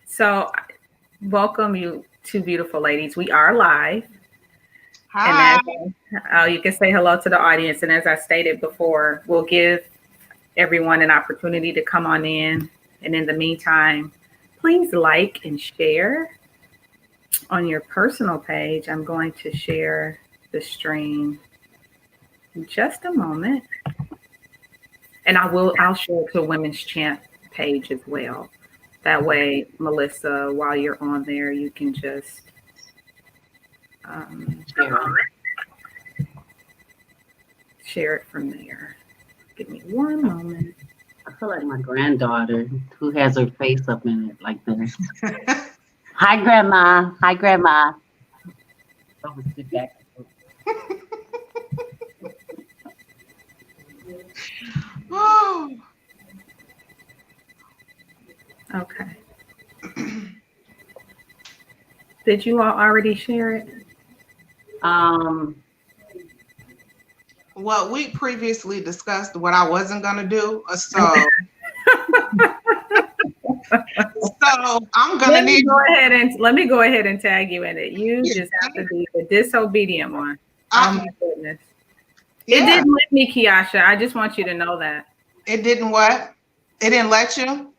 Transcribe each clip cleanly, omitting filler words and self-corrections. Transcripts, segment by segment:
So, welcome you two beautiful ladies. We are live, and Hi. you can say hello to the audience. And as I stated before, we'll give everyone an opportunity to come on in. And in the meantime, please like and share on your personal page. I'm going to share the stream in just a moment, and I'll share it to a Women's Champ page as well. That way, Melissa, while you're on there, you can just um, share it from there. Give me one moment. I feel like my granddaughter who has her face up in it like this. Hi, Grandma. Hi, Grandma. I would sit back. Oh. Okay. Did you all already share it? Well, we previously discussed what I wasn't gonna do, so I'm gonna let me go ahead and tag you in it. You just have to be the disobedient one. Oh my goodness! It didn't let me, Kiasha. I just want you to know that. It didn't what? It didn't let you?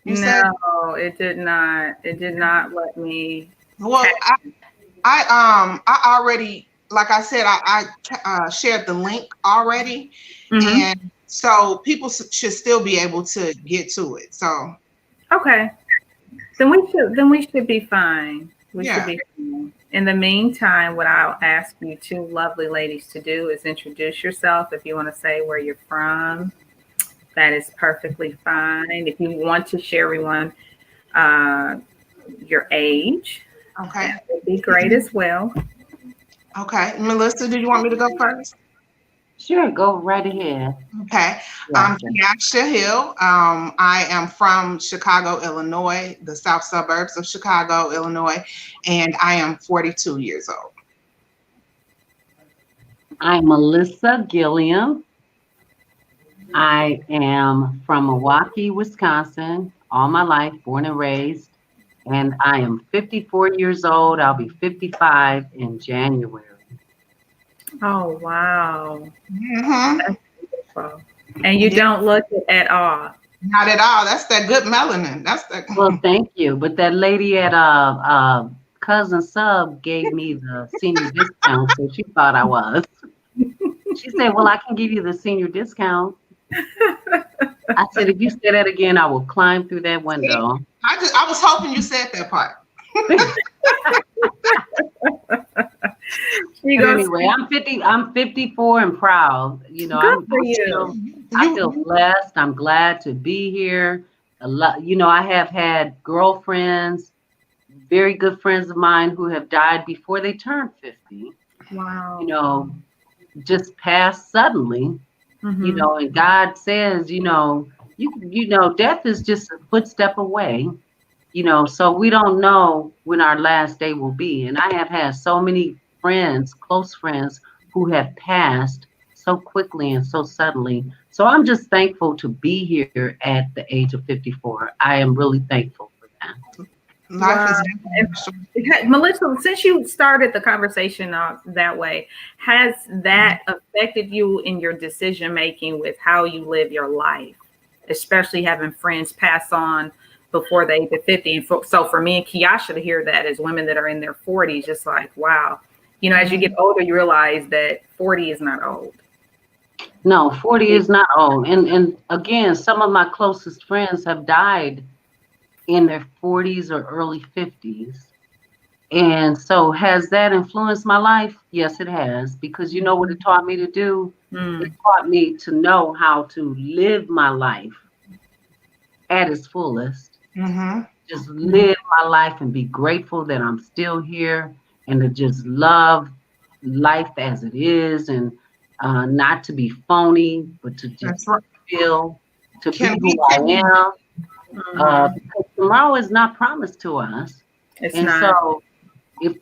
No, it did not. It did not let me. Well, I already, like I said, I shared the link already, and so people should still be able to get to it. So okay, then we should be fine. We should be fine. In the meantime, what I'll ask you two lovely ladies to do is introduce yourself. If you want to say where you're from, that is perfectly fine. If you want to share everyone your age, okay, that would be great as well. Okay, Melissa, do you want me to go first? Sure, go right ahead. Okay, I'm Kiasha Hill. I am from Chicago, Illinois, the south suburbs of Chicago, Illinois, and I am 42 years old. I'm Melissa Gilliam. I am from Milwaukee, Wisconsin, all my life, born and raised, and I am 54 years old. I'll be 55 in January. Oh, wow. That's beautiful. And you don't look it at all. Not at all. That's that good melanin. That's that. Well, thank you. But that lady at Cousin Sub gave me the senior discount, so she thought I was. She said, well, I can give you the senior discount. I said, if you say that again, I will climb through that window. I was hoping you said that part. Anyway, I'm 54 and proud. You know, I feel blessed. I'm glad to be here. I have had girlfriends, very good friends of mine who have died before they turned 50. Wow. You know, just passed suddenly. You know, and God says, you know, death is just a footstep away. You know, so we don't know when our last day will be. And I have had so many friends, close friends, who have passed so quickly and so suddenly. So I'm just thankful to be here at the age of 54. I am really thankful for that. Melissa, since you started the conversation that way, has that affected you in your decision making with how you live your life, especially having friends pass on before the age of 50? And so for me and Kiasha to hear that as women that are in their 40s, just like, wow, you know, as you get older, you realize that 40 is not old. No, 40 is not old. And again, some of my closest friends have died in their 40s or early 50s. And so has that influenced my life? Yes, it has. Because you know what it taught me to do? It taught me to know how to live my life at its fullest. Just live my life and be grateful that I'm still here, and to just love life as it is, and not to be phony, but to just feel, to be who I am. Because tomorrow is not promised to us. So if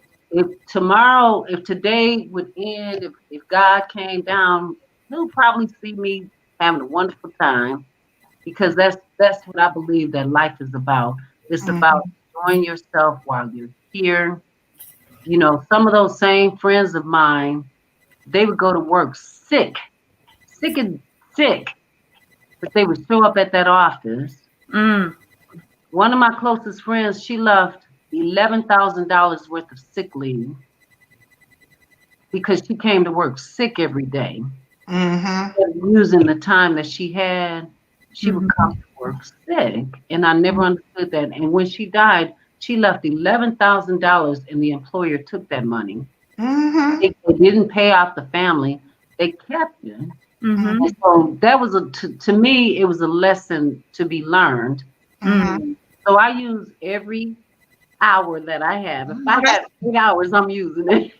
today would end, if God came down, he'll probably see me having a wonderful time, because that's what I believe that life is about. It's about enjoying yourself while you're here. You know, some of those same friends of mine, they would go to work sick, sick and sick, but they would show up at that office. Mm. One of my closest friends, she left $11,000 worth of sick leave because she came to work sick every day. Using the time that she had, she would come to work sick. And I never understood that. And when she died, she left $11,000 and the employer took that money. They didn't pay off the family. They kept it. And so that was, to me, it was a lesson to be learned. So I use every hour that I have. If I have 8 hours, I'm using it.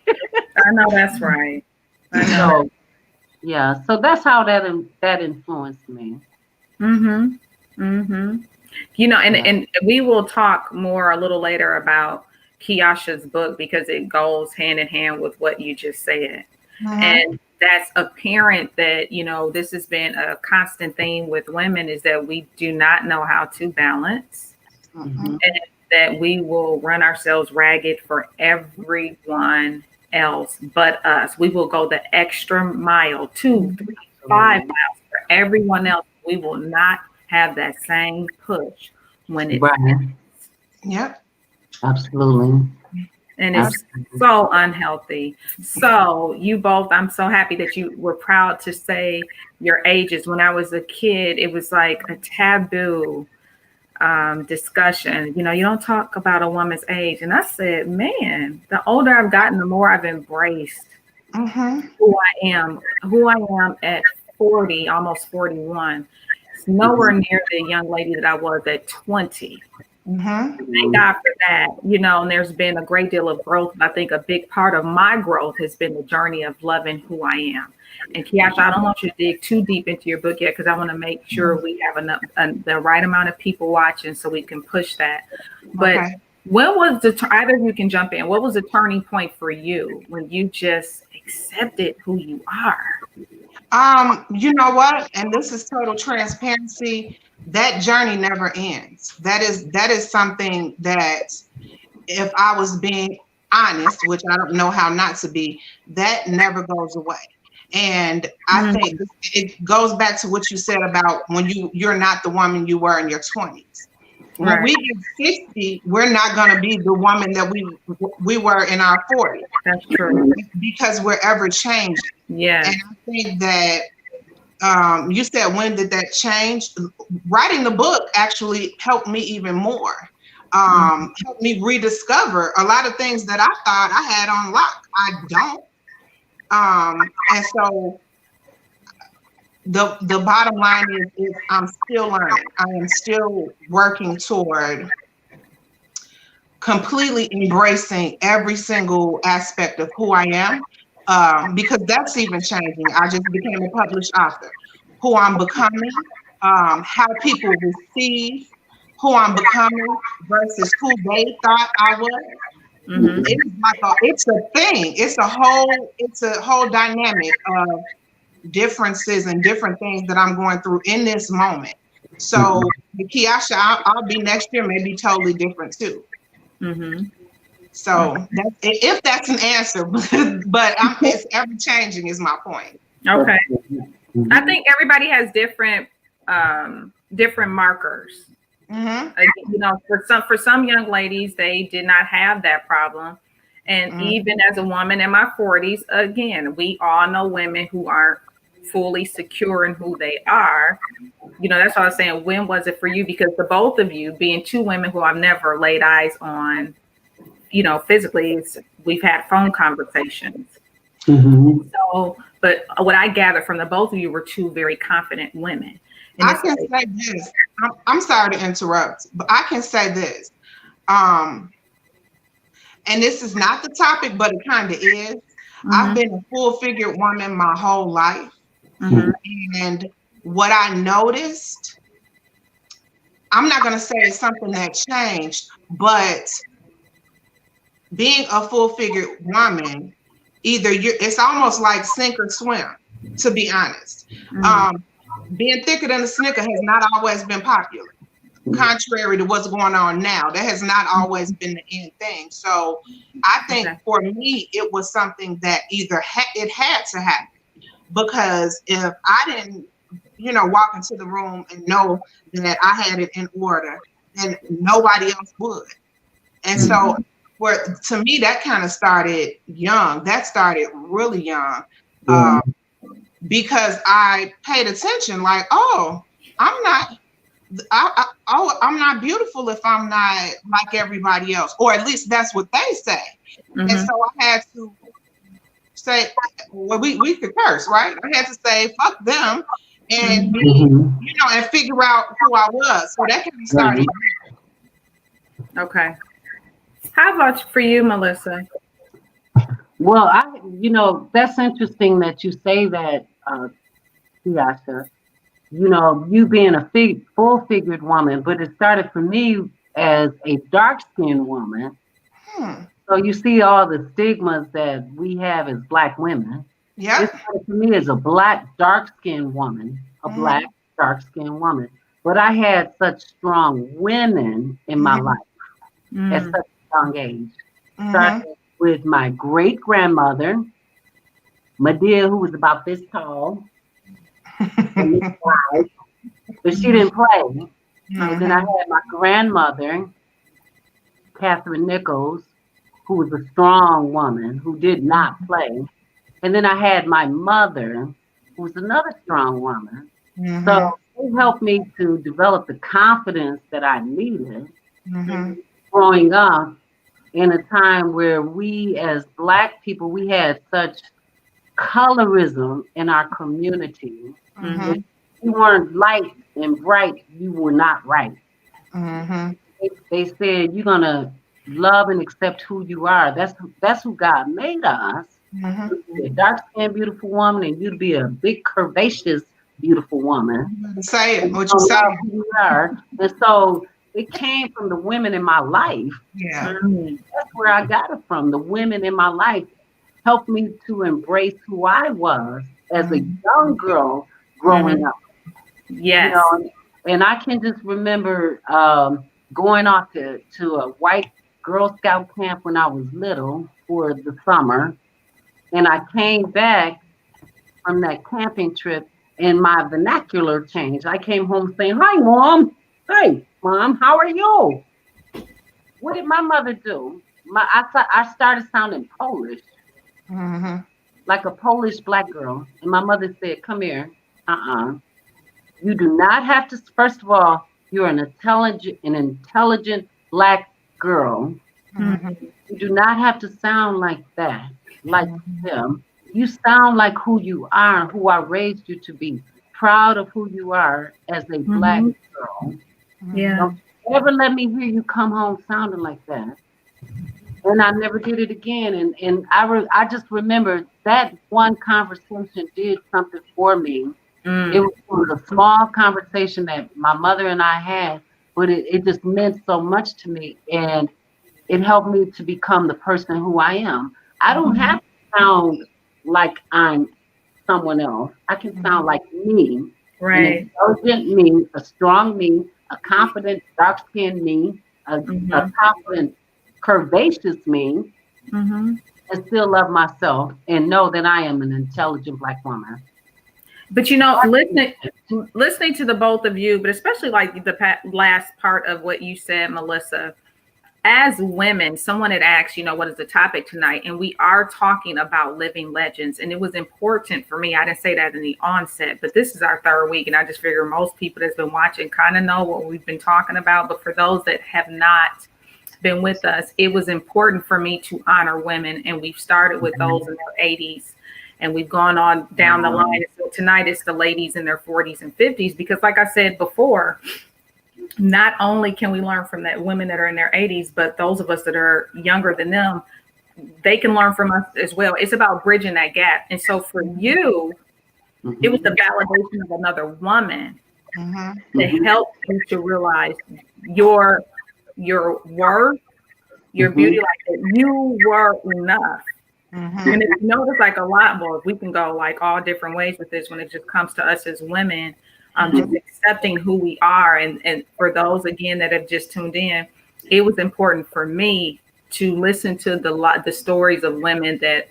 I know that's right. I know. So, yeah, so that's how that influenced me. You know, and we will talk more a little later about Kiasha's book because it goes hand in hand with what you just said. And that's apparent that, you know, this has been a constant theme with women is that we do not know how to balance and that we will run ourselves ragged for everyone else but us. We will go the extra mile, 2, 3, 5 miles for everyone else. We will not have that same push when it's Absolutely. And it's so unhealthy. So you both, I'm so happy that you were proud to say your ages. When I was a kid, it was like a taboo discussion. You know, you don't talk about a woman's age. And I said, man, the older I've gotten, the more I've embraced who I am at 40, almost 41. It's nowhere near the young lady that I was at 20. Thank God for that, you know, and there's been a great deal of growth. I think a big part of my growth has been the journey of loving who I am. And Kiasha, I don't want you to dig too deep into your book yet because I want to make sure we have enough, the right amount of people watching so we can push that. But when was either of you can jump in, what was the turning point for you when you just accepted who you are? You know what? And this is total transparency. That journey never ends. That is something that, if I was being honest, which I don't know how not to be, that never goes away. And I think it goes back to what you said about when you're not the woman you were in your 20s. When we get 60, we're not going to be the woman that we were in our 40s. That's true. Because we're ever changing. Yeah. And I think that you said, when did that change? Writing the book actually helped me even more. Helped me rediscover a lot of things that I thought I had on lock. I don't. And so the bottom line is I'm still learning. I am still working toward completely embracing every single aspect of who I am, because that's even changing. I just became a published author. Who I'm becoming, how people receive who I'm becoming versus who they thought I was. It's a thing. It's a whole dynamic of differences and different things that I'm going through in this moment. So Kiasha, I'll be next year maybe totally different too. So if that's an answer, but it's ever changing is my point. Okay. I think everybody has different markers. You know, for some young ladies, they did not have that problem. And even as a woman in my 40s, again, we all know women who aren't fully secure in who they are. You know, that's why I was saying, when was it for you? Because the both of you, being two women who I've never laid eyes on, you know, physically, we've had phone conversations. So, but what I gathered from the both of you were two very confident women. I can say this. I'm sorry to interrupt, but I can say this. And this is not the topic, but it kind of is. I've been a full-figured woman my whole life. And what I noticed, I'm not going to say it's something that changed, but being a full-figured woman, it's almost like sink or swim, to be honest. Being thicker than a Snicker has not always been popular. contrary to what's going on now. That has not always been the end thing. So I think for me, it was something that either it had to happen, because if I didn't, walk into the room and know that I had it in order, then nobody else would. And so to me, that kind of started young. That started really young, because I paid attention, like, oh, I'm not beautiful if I'm not like everybody else, or at least that's what they say. And so I had to say, well, we could curse, right? I had to say, fuck them, and be, and figure out who I was. So that can be started. Okay. How about for you, Melissa? Well, that's interesting that you say that, Tiasha. You being a full-figured woman, but it started for me as a dark-skinned woman. So you see all the stigmas that we have as Black women. Yeah. It started for me as a Black dark-skinned woman, Black dark-skinned woman. But I had such strong women in my life at such a young age. Starting with my great-grandmother, Medea, who was about this tall. But she didn't play. And then I had my grandmother, Catherine Nichols, who was a strong woman who did not play. And then I had my mother, who was another strong woman. So it helped me to develop the confidence that I needed growing up in a time where we as Black people, we had such colorism in our community. If you weren't light and bright, you were not right. They said you're gonna love and accept who you are. That's who God made us. You'd be a dark-skinned, beautiful woman, and you'd be a big, curvaceous, beautiful woman. Say it. What you say? Who you are. And so it came from the women in my life. Yeah. That's where I got it from. The women in my life helped me to embrace who I was as a young girl growing up. Yes. And I can just remember going off to a white Girl Scout camp when I was little for the summer. And I came back from that camping trip and my vernacular changed. I came home saying, "Hi, Mom. Hey, Mom, how are you?" What did my mother do? I started sounding Polish. Like a Polish Black girl. And my mother said, "Come here. You do not have to, first of all, you're an intelligent Black girl. You do not have to sound like that, like them. You sound like who you are, who I raised you to be. Proud of who you are as a Black girl. Don't ever let me hear you come home sounding like that." And I never did it again. And I just remember that one conversation did something for me. It was a small conversation that my mother and I had, but it just meant so much to me. And it helped me to become the person who I am. I don't have to sound like I'm someone else. I can sound like me. Right. An intelligent me, a strong me, a confident, dark-skinned me, a confident, curvaceous me, and still love myself and know that I am an intelligent Black woman. But listening to the both of you, but especially like the last part of what you said, Melissa, as women, someone had asked, what is the topic tonight? And we are talking about living legends. And it was important for me. I didn't say that in the onset, but this is our third week. And I just figure most people that's been watching kind of know what we've been talking about. But for those that have not been with us, it was important for me to honor women. And we've started with those in their 80s. And we've gone on down the line. So tonight it's the ladies in their 40s and 50s, because like I said before, not only can we learn from that women that are in their 80s, but those of us that are younger than them, they can learn from us as well. It's about bridging that gap. And so for you, it was the validation of another woman that helped you to realize your worth, your beauty, like that you were enough. And if you notice, like a lot more, we can go like all different ways with this when it just comes to us as women. just accepting who we are. And for those, again, that have just tuned in, it was important for me to listen to the stories of women that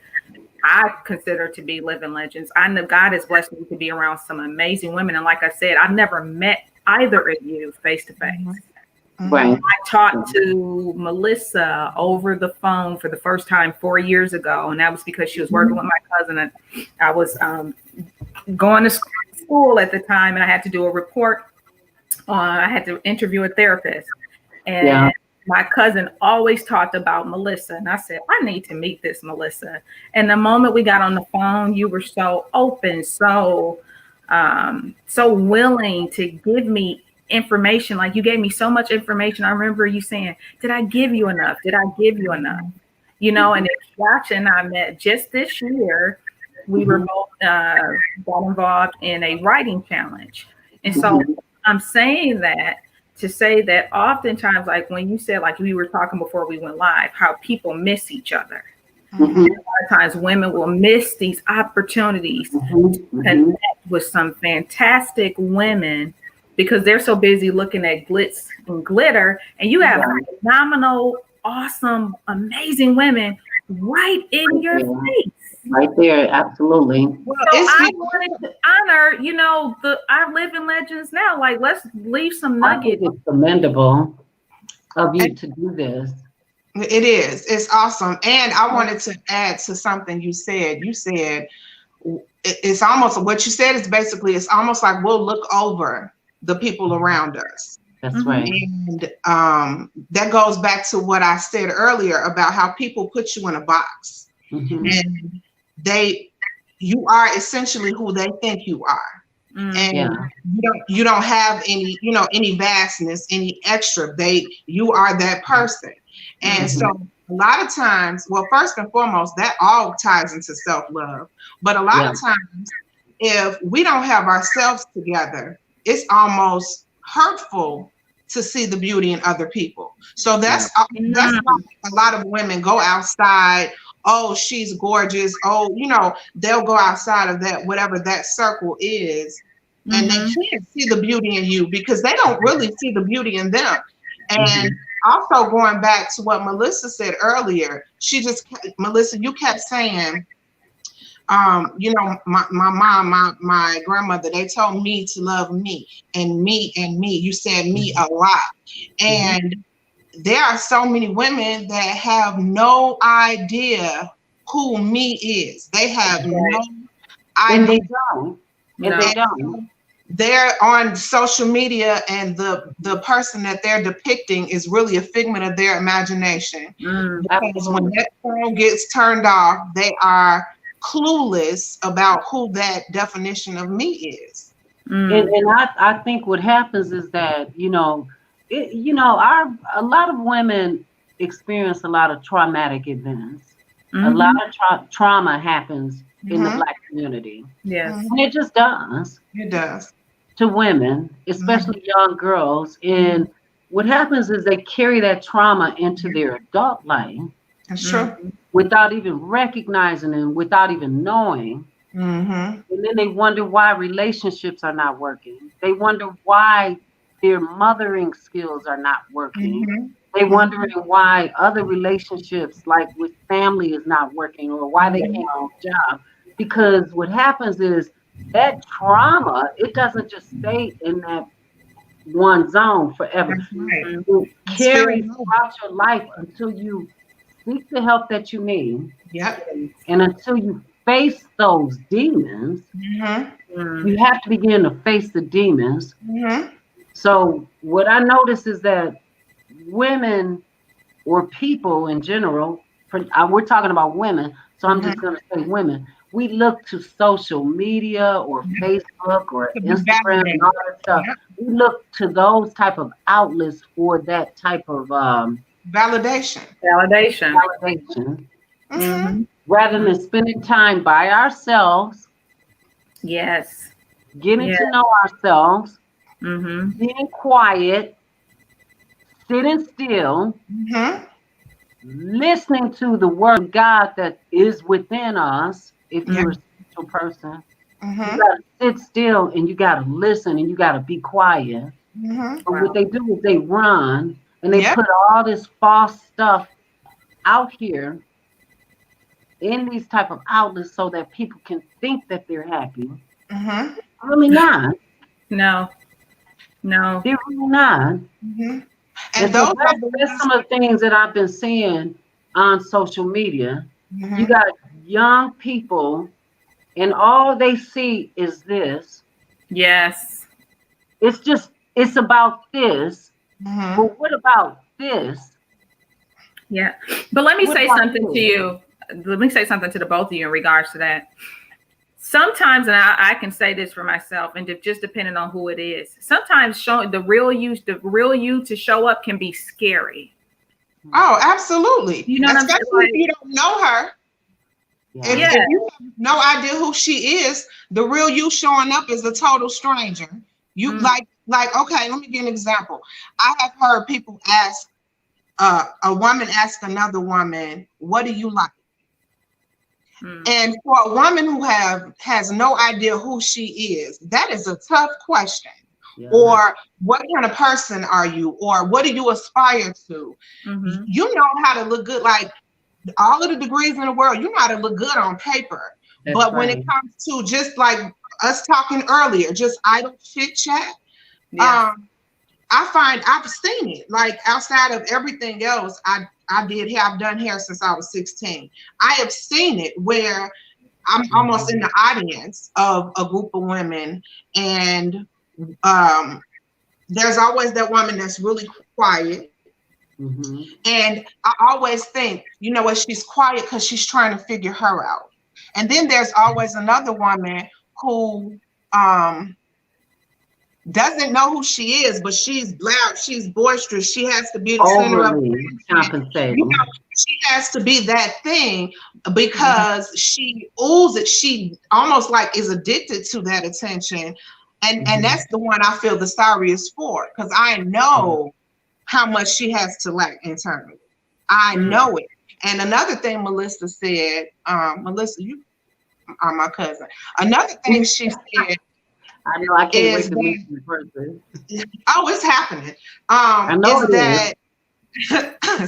I consider to be living legends. I know God has blessed me to be around some amazing women. And like I said, I've never met either of you face to face. Right. I talked to Melissa over the phone for the first time 4 years ago. And that was because she was working with my cousin. And I was going to school at the time, and I had to do a report. I had to interview a therapist. And my cousin always talked about Melissa. And I said, I need to meet this Melissa. And the moment we got on the phone, you were so open, so willing to give me information. Like, you gave me so much information. I remember you saying, did I give you enough? Did I give you enough? You know, and Yasha and I met just this year. We were both got involved in a writing challenge. And so I'm saying that to say that oftentimes, like when you said, like we were talking before we went live, how people miss each other. A lot of times women will miss these opportunities to connect with some fantastic women because they're so busy looking at glitz and glitter. And you have phenomenal, awesome, amazing women right in your face. Right there, absolutely. Well, so I wanted to honor, you know, our living legends now. Like, let's leave some nuggets. I think it's commendable of you to do this. It is. It's awesome. And I wanted to add to something you said. You said it's almost what you said is basically it's almost like we'll look over the people around us. That's right. And that goes back to what I said earlier about how people put you in a box. And you are essentially who they think you are. And you don't have any, you know, any vastness, any extra. You are that person. And so a lot of times, well, first and foremost, that all ties into self-love. But a lot of times, if we don't have ourselves together, it's almost hurtful to see the beauty in other people. So that's why a lot of women go outside. Oh, she's gorgeous. Oh, you know, they'll go outside of that, whatever that circle is, and they can't see the beauty in you because they don't really see the beauty in them. And also going back to what Melissa said earlier, Melissa, you kept saying, you know, my mom, my grandmother, they told me to love me and me and me. You said me a lot. And there are so many women that have no idea who me is. They have no idea. And they don't. And they don't. They're on social media, and the person that they're depicting is really a figment of their imagination. Because when that phone gets turned off, they are clueless about who that definition of me is. And I think what happens is that, you know, a lot of women experience a lot of traumatic events. A lot of trauma happens in the Black community. Yes. And it just does. It does. To women, especially young girls. And what happens is they carry that trauma into their adult life. That's true. Without even recognizing and without even knowing. And then they wonder why relationships are not working. They wonder why their mothering skills are not working. They wondering why other relationships, like with family, is not working, or why they can't get a job. Because what happens is that trauma, it doesn't just stay in that one zone forever. It carries throughout your life until you seek the help that you need. And until you face those demons, you have to begin to face the demons. So what I notice is that women or people in general, we're talking about women, so I'm just going to say women, we look to social media or Facebook or Instagram and all that stuff. We look to those type of outlets for that type of validation. Rather than spending time by ourselves. Getting to know ourselves. Being quiet, sitting still, listening to the word of God that is within us, if you're a spiritual person, You gotta sit still and you gotta listen and you gotta be quiet. But what they do is they run and they put all this false stuff out here in these type of outlets so that people can think that they're happy. Really not. No. They're really not. And so that's some of the things that I've been seeing on social media. You got young people and all they see is this. Yes. It's about this. But what about this? Yeah. But let me say something to you. Let me say something to the both of you in regards to that. Sometimes, and I can say this for myself, and just depending on who it is, sometimes showing the real you to show up can be scary. Oh, absolutely. You know, especially if you don't know her. If you have no idea who she is, the real you showing up is a total stranger. You like, okay, let me give an example. I have heard people ask, a woman ask another woman, what do you like? And for a woman who has no idea who she is, that is a tough question. Or what kind of person are you? Or what do you aspire to? You know how to look good, like all of the degrees in the world, you know how to look good on paper. But when it comes to just like us talking earlier, just idle chit chat, I find I've seen it. Like outside of everything else, I've done hair since I was 16. I have seen it where I'm almost in the audience of a group of women, and there's always that woman that's really quiet. And I always think, you know what, she's quiet because she's trying to figure her out. And then there's always another woman who doesn't know who she is, but she's loud, she's boisterous, she has to be the center of attention. You know, she has to be that thing because she oozes, she almost like is addicted to that attention. And that's the one I feel the sorriest for, because I know how much she has to lack internally. I know it. And another thing Melissa said, Melissa, you are my cousin. Another thing she said, I know I can't wait to meet you in person. Oh, it's happening. I know that.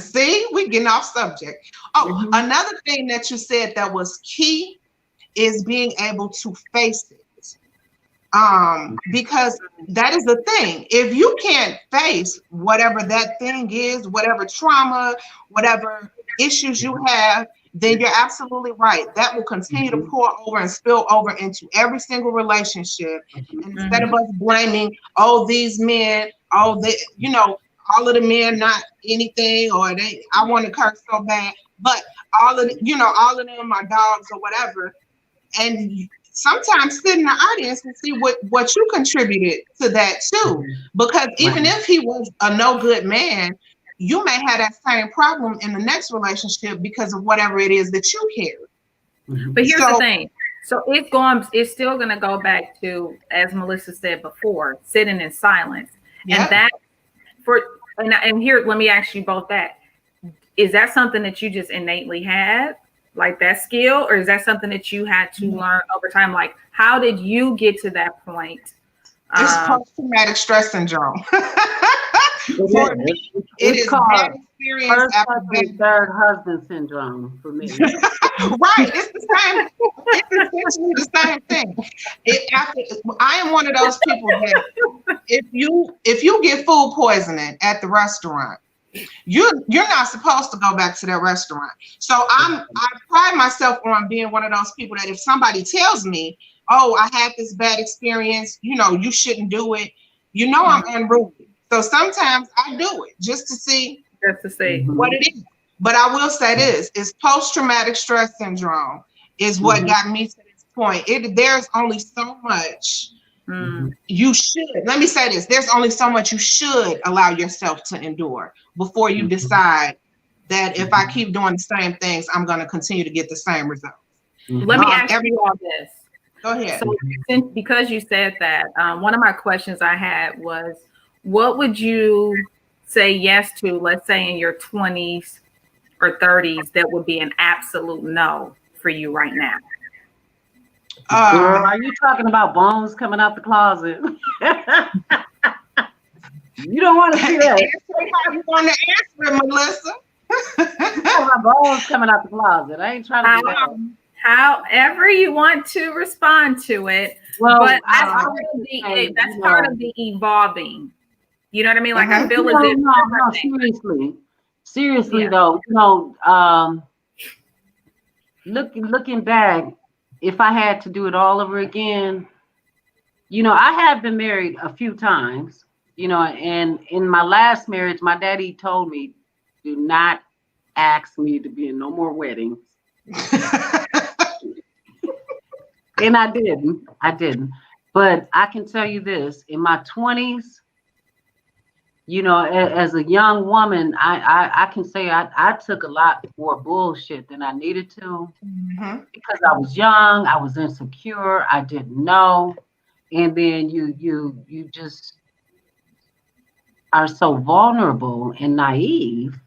See, we're getting off subject. Oh, another thing that you said that was key is being able to face it. Because that is the thing. If you can't face whatever that thing is, whatever trauma, whatever issues you have, then you're absolutely right. That will continue to pour over and spill over into every single relationship. And instead of us blaming, oh, these men, oh, they, you know, all of the men not anything, or they, I want to curse so bad, but all of, you know, all of them are dogs or whatever. And sometimes sit in the audience and see what you contributed to that too. Because even if he was a no good man, you may have that same problem in the next relationship because of whatever it is that you carry. But here's the thing. So it's still going to go back to, as Melissa said before, sitting in silence. And that and here, let me ask you both that. Is that something that you just innately had, like that skill, or is that something that you had to learn over time? Like, how did you get to that point? It's post-traumatic stress syndrome. For me, it is bad experience first after husband, third husband syndrome for me. Right, it's the same. It's essentially the same thing. I am one of those people that if you get food poisoning at the restaurant, you're not supposed to go back to that restaurant. So I pride myself on being one of those people that if somebody tells me, oh, I had this bad experience, you know, you shouldn't do it, you know, I'm unruly. So sometimes I do it just to see what it is. But I will say this, is post-traumatic stress syndrome is what got me to this point. There's only so much you should, let me say this, there's only so much you should allow yourself to endure before you decide that if I keep doing the same things, I'm going to continue to get the same results. Let me ask you all this. Go ahead. So because you said that, one of my questions I had was, what would you say yes to, let's say in your 20s or 30s, that would be an absolute no for you right now? Girl, are you talking about bones coming out the closet? You don't want to see that. How you want to answer it, Melissa? My bones coming out the closet. I ain't trying to do that. However you want to respond to it. Well, but that's part of the evolving. You know what I mean? Like I feel as if no, seriously though, you know, looking back, if I had to do it all over again, you know, I have been married a few times, you know, and in my last marriage, my daddy told me, do not ask me to be in no more weddings. And I didn't. But I can tell you this, in my 20s, you know, as a young woman, I can say I took a lot more bullshit than I needed to because I was young, I was insecure, I didn't know. And then you just are so vulnerable and naive.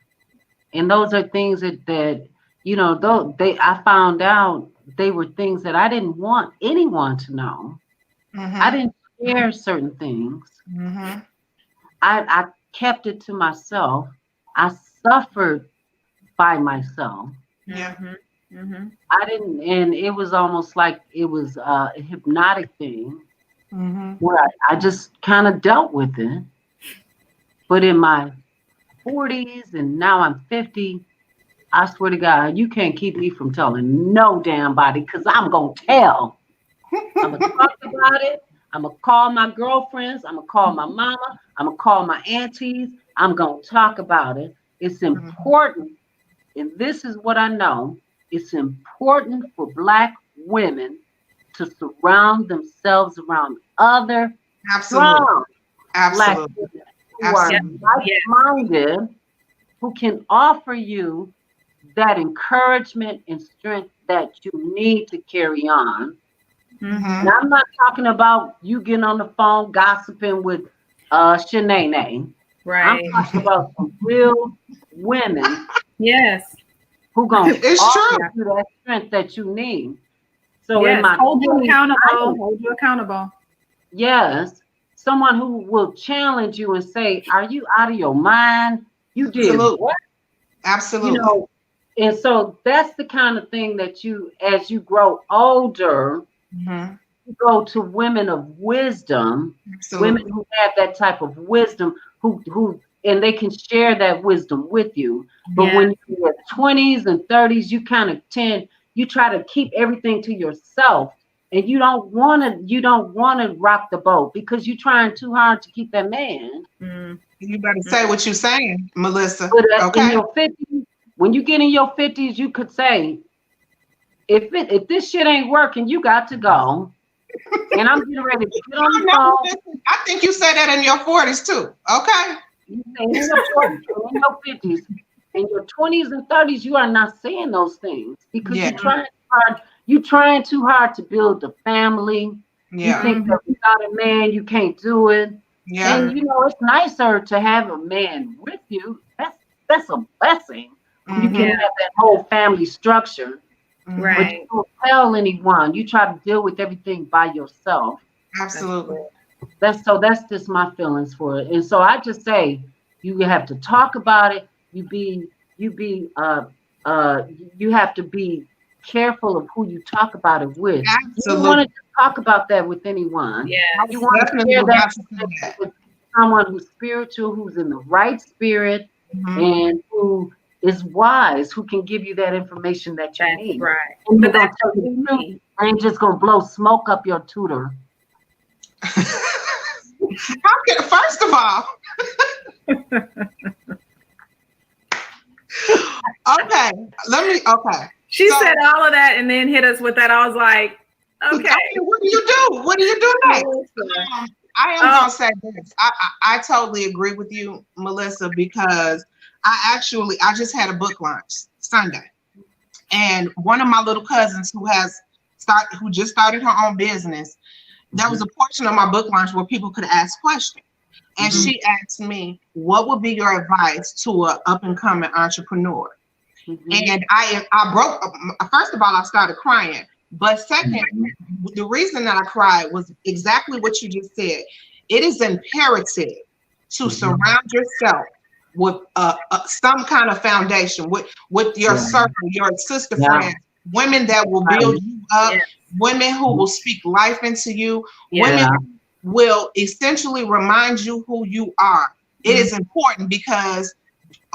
And those are things that you know, I found out they were things that I didn't want anyone to know. I didn't share certain things. I kept it to myself. I suffered by myself. I didn't, and it was almost like it was a hypnotic thing where I just kind of dealt with it. But in my 40s and now I'm 50, I swear to God, you can't keep me from telling no damn body because I'm going to tell. I'm going to talk about it. I'm going to call my girlfriends. I'm going to call my mama. I'm going to call my aunties. I'm going to talk about it. It's important. And this is what I know. It's important for Black women to surround themselves around other strong Black women who are like-minded, who can offer you that encouragement and strength that you need to carry on. And I'm not talking about you getting on the phone gossiping with Shanae. Right. I'm talking about some real women. Who gonna offer you that strength that you need. So in my hold you accountable. Yes. Someone who will challenge you and say, are you out of your mind? You did what? Absolutely. You know, and so that's the kind of thing that you, as you grow older, you go to women of wisdom, women who have that type of wisdom, who and they can share that wisdom with you. But when you're in your 20s and 30s, you kind of you try to keep everything to yourself, and you don't want to rock the boat because you're trying too hard to keep that man. You better say what you're saying, Melissa. But in your 50s, when you get in your 50s, you could say, if this shit ain't working, you got to go. And I'm getting ready to get on the phone. I think you said that in your 40s too. Okay. In your 40s, in your 50s, in your 20s and 30s, you are not saying those things because you're trying too hard to build a family. You think that without a man, you can't do it. And you know, it's nicer to have a man with you. That's a blessing. You can have that whole family structure. Right. But you don't tell anyone. You try to deal with everything by yourself. Absolutely. That's just my feelings for it. And so I just say you have to talk about it. You have to be careful of who you talk about it with. Absolutely. You don't want to talk about that with anyone. You want to share that with someone who's spiritual, who's in the right spirit, and who is wise, who can give you that information that you need. Right. And they're gonna tell you the truth. I ain't just gonna blow smoke up your tutor. First of all, okay. She said all of that and then hit us with that. I was like, okay. What do you do? What do you do next? I am gonna say this. I totally agree with you, Melissa, because I just had a book launch Sunday, and one of my little cousins who just started her own business, there was a portion of my book launch where people could ask questions. And she asked me, what would be your advice to an up and coming entrepreneur? And I broke, first of all, I started crying But second, the reason that I cried was exactly what you just said. It is imperative to surround yourself with some kind of foundation, with your circle, your sister friends, women that will build you up, women who will speak life into you, women who will essentially remind you who you are. It is important because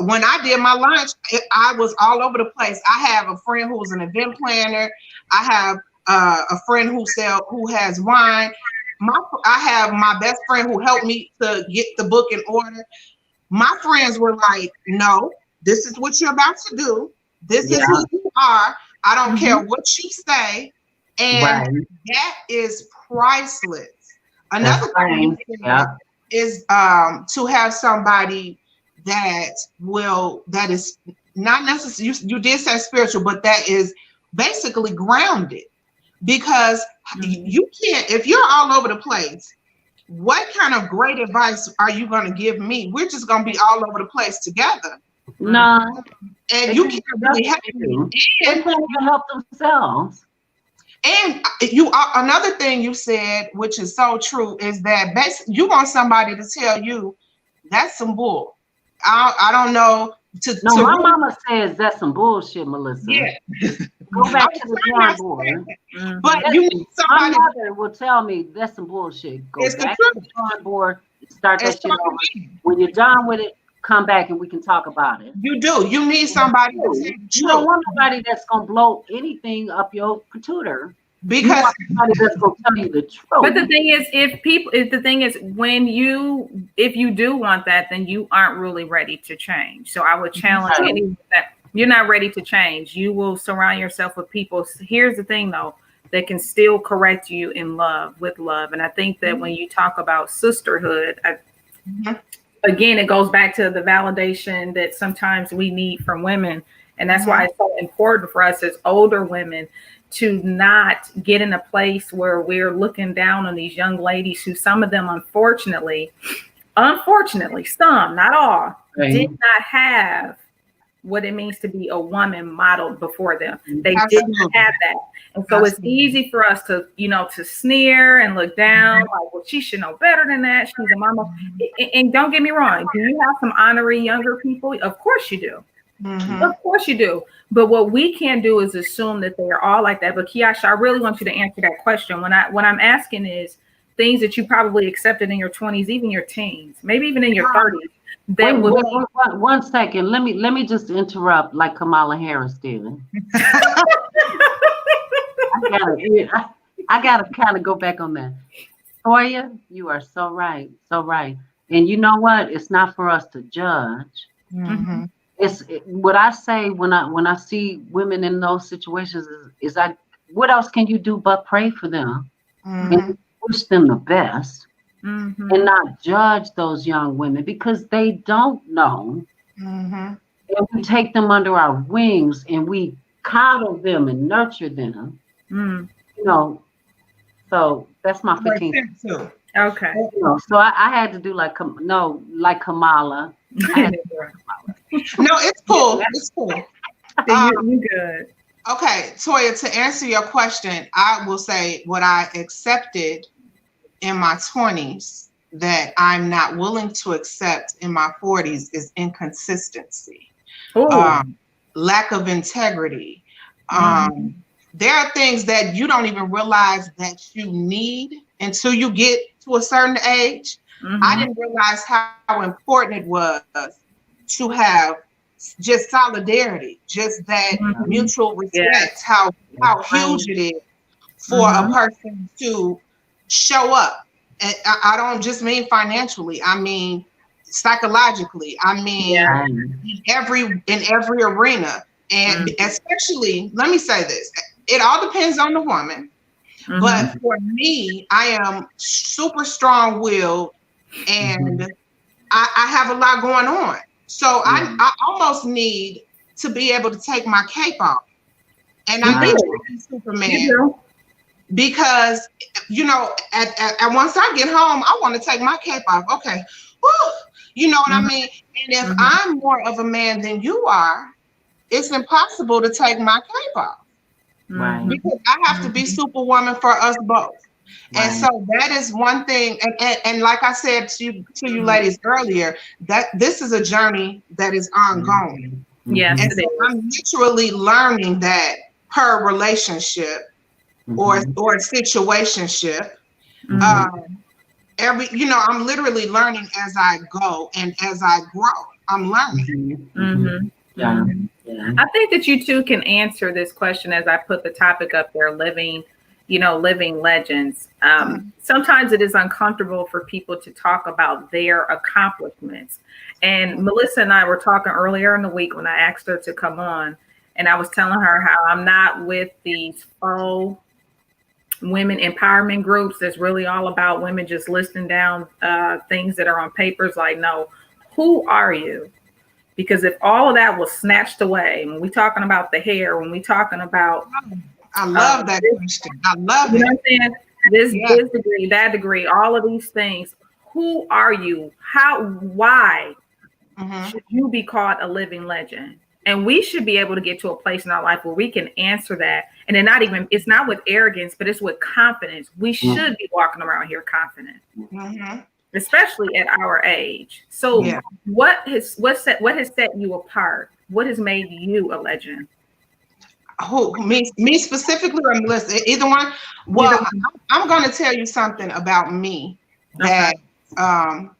when I did my launch, I was all over the place. I have a friend who's an event planner. I have a friend who has wine. I have my best friend who helped me to get the book in order. My friends were like, no, this is what you're about to do. This is who you are. I don't care what you say. And that is priceless. Another thing is to have somebody that is not necessarily, you did say spiritual, but that is basically grounded, because you can't, if you're all over the place, what kind of great advice are you going to give me? We're just going to be all over the place together. No. And you can't really help me. They can't even help themselves. And another thing you said, which is so true, is that you want somebody to tell you that's some bull. I don't know. My mama says that's some bullshit, Melissa. Yeah. Go back to the drawing board. But you need somebody. My mother will tell me that's some bullshit. Go back to the drawing board, start that shit over. When you're done with it, come back and we can talk about it. You do. You need somebody to tell you. You don't want nobody that's gonna blow anything up your tutor. Because somebody that's gonna tell you the truth. But the thing is, if you do want that, then you aren't really ready to change. So I would challenge anyone that you're not ready to change. You will surround yourself with people. Here's the thing, though, that can still correct you in love, with love. And I think that when you talk about sisterhood, again, it goes back to the validation that sometimes we need from women. And that's why it's so important for us as older women to not get in a place where we're looking down on these young ladies who, some of them, unfortunately, some, not all, did not have what it means to be a woman modeled before them. They did not have that. And so it's easy for us to, to sneer and look down, like, well, she should know better than that. She's a mama. And don't get me wrong. Do you have some honoring younger people? Of course you do. Of course you do. But what we can't do is assume that they are all like that. But Kiasha, I really want you to answer that question. What I'm asking is things that you probably accepted in your 20s, even your teens, maybe even in your 30s. One second. Let me just interrupt like Kamala Harris did. I gotta kind of go back on that. Toya, you are so right. So right. And you know what? It's not for us to judge. It's what I say when I see women in those situations is what else can you do but pray for them and wish them the best and not judge those young women because they don't know. And we take them under our wings and we coddle them and nurture them. So that's my 15. Okay. So I had to do like Kamala. No, it's cool. It's cool. You good. Okay, Toya, to answer your question, I will say what I accepted in my 20s that I'm not willing to accept in my 40s is inconsistency, lack of integrity. There are things that you don't even realize that you need until you get to a certain age. I didn't realize how important it was to have just solidarity, just that mutual respect, how huge it is for a person to show up. And I don't just mean financially, I mean psychologically, I mean in every arena. And especially, let me say this, it all depends on the woman. But for me, I am super strong-willed and I have a lot going on. So I almost need to be able to take my cape off. And I need to be Superman. Because, at once I get home, I want to take my cape off. Okay. Woo, you know what I mean? And if I'm more of a man than you are, it's impossible to take my cape off. Right. Because I have to be superwoman for us both. Right. And so that is one thing. And like I said to you ladies earlier, that this is a journey that is ongoing. Yes, And it so is. I'm literally learning that per relationship or situationship. I'm literally learning as I go and as I grow. I'm learning. Yeah. I think that you too can answer this question as I put the topic up there, living legends. Sometimes it is uncomfortable for people to talk about their accomplishments. And Melissa and I were talking earlier in the week when I asked her to come on, and I was telling her how I'm not with these faux women empowerment groups that's really all about women just listing down things that are on papers. Like, no, who are you? Because if all of that was snatched away, when we talking about the hair, when we talking about, I love that question. I love you it. know what I'm saying? This degree, that degree, all of these things. Who are you? Why should you be called a living legend? And we should be able to get to a place in our life where we can answer that. And then it's not with arrogance, but it's with confidence. We should be walking around here confident. Especially at our age. So what has set you apart? What has made you a legend? Who, me specifically or Melissa? Either one. Well, I'm going to tell you something about me that I'm,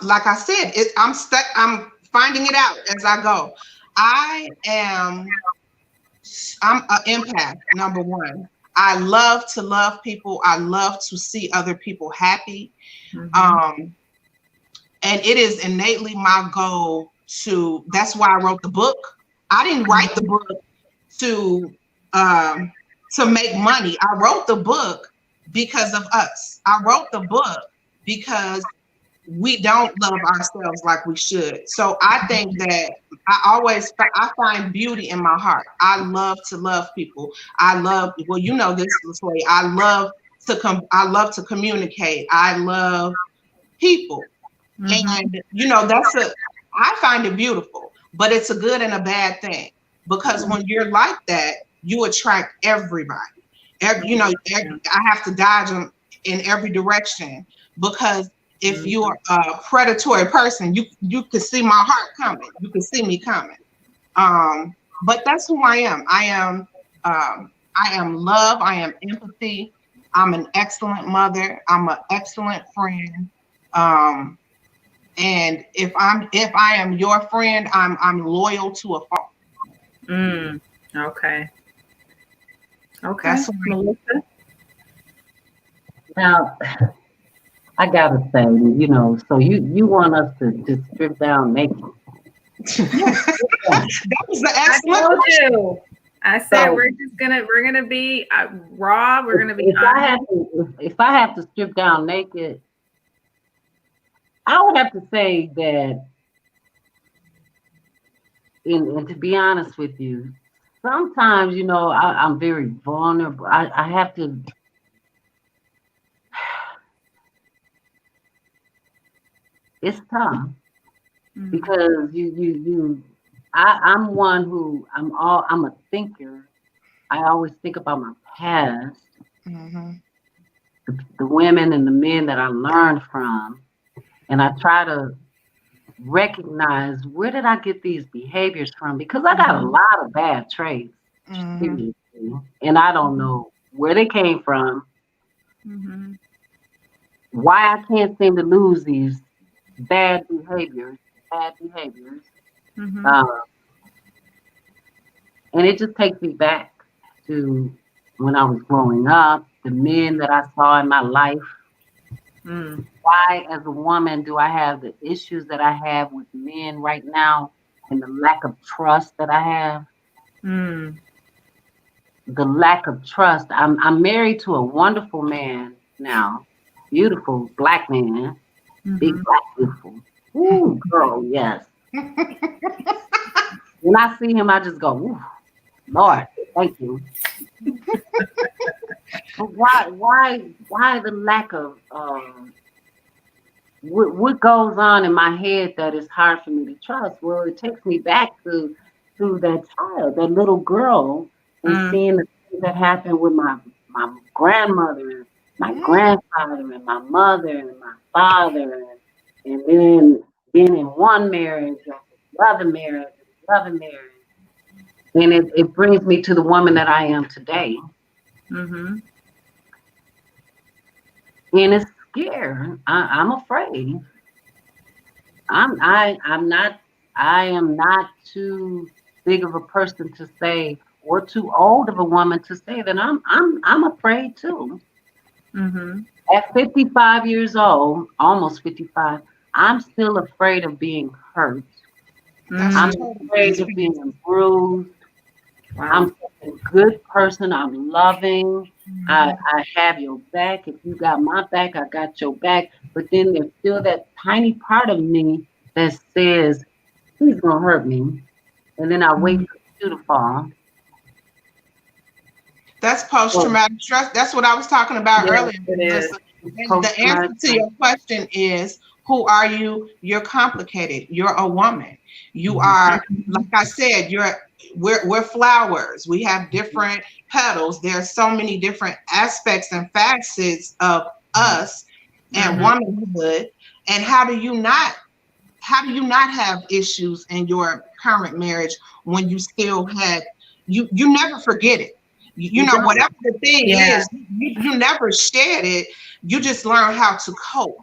like I said, I'm stuck. I'm finding it out as I go. I'm an empath, number one. I love to love people. I love to see other people happy. And it is innately my goal that's why I wrote the book. I didn't write the book to make money. I wrote the book because of us. I wrote the book because we don't love ourselves like we should. So I think that I find beauty in my heart. I love to love people. Well, you know this, Latoya. I love to communicate. I love people. And I find it beautiful, but it's a good and a bad thing, because when you're like that, you attract everybody. I have to dodge them in every direction, because if you're a predatory person, you can see my heart coming. You can see me coming. But that's who I am. I am love. I am empathy. I'm an excellent mother. I'm an excellent friend. And if I am your friend, I'm loyal to a fault. Okay. That's Melissa. Now, I gotta say, so you want us to just strip down naked? That was the excellent. I told you. I said we're gonna be raw. We're gonna be. If I have to strip down naked, I would have to say that, and to be honest with you, sometimes, I'm very vulnerable. I have to. It's tough because I'm one who I'm a thinker. I always think about my past, the women and the men that I learned from. And I try to recognize, where did I get these behaviors from? Because I got a lot of bad traits, seriously, and I don't know where they came from, why I can't seem to lose these bad behaviors. And it just takes me back to when I was growing up, the men that I saw in my life. Why, as a woman, do I have the issues that I have with men right now, and the lack of trust that I have? The lack of trust. I'm married to a wonderful man now, beautiful black man, big black beautiful. Ooh, girl, yes. When I see him, I just go, ooh, Lord, thank you. But why the lack of what goes on in my head that is hard for me to trust? Well, it takes me back to that child, that little girl and seeing the things that happened with my grandmother, my grandfather, and my mother, and my father, and then being in one marriage, the other marriage, the other marriage. And it brings me to the woman that I am today. Mm-hmm. And it's scary. I'm afraid. I am not too big of a person to say, or too old of a woman to say that I'm afraid too. Mm-hmm. At 55 years old, almost 55, I'm still afraid of being hurt. I'm afraid of being bruised. Wow. I'm a good person. I'm loving. I have your back. If you got my back, I got your back. But then there's still that tiny part of me that says, he's going to hurt me. And then I wait for the shoe to fall. That's post-traumatic stress. That's what I was talking about earlier. The answer to your question is, who are you? You're complicated. You're a woman. You are, like I said, we're flowers. We have different petals. There's so many different aspects and facets of us and womanhood. And how do you not have issues in your current marriage when you still had, you never forget it. You know, whatever the thing is, you never shared it. You just learn how to cope.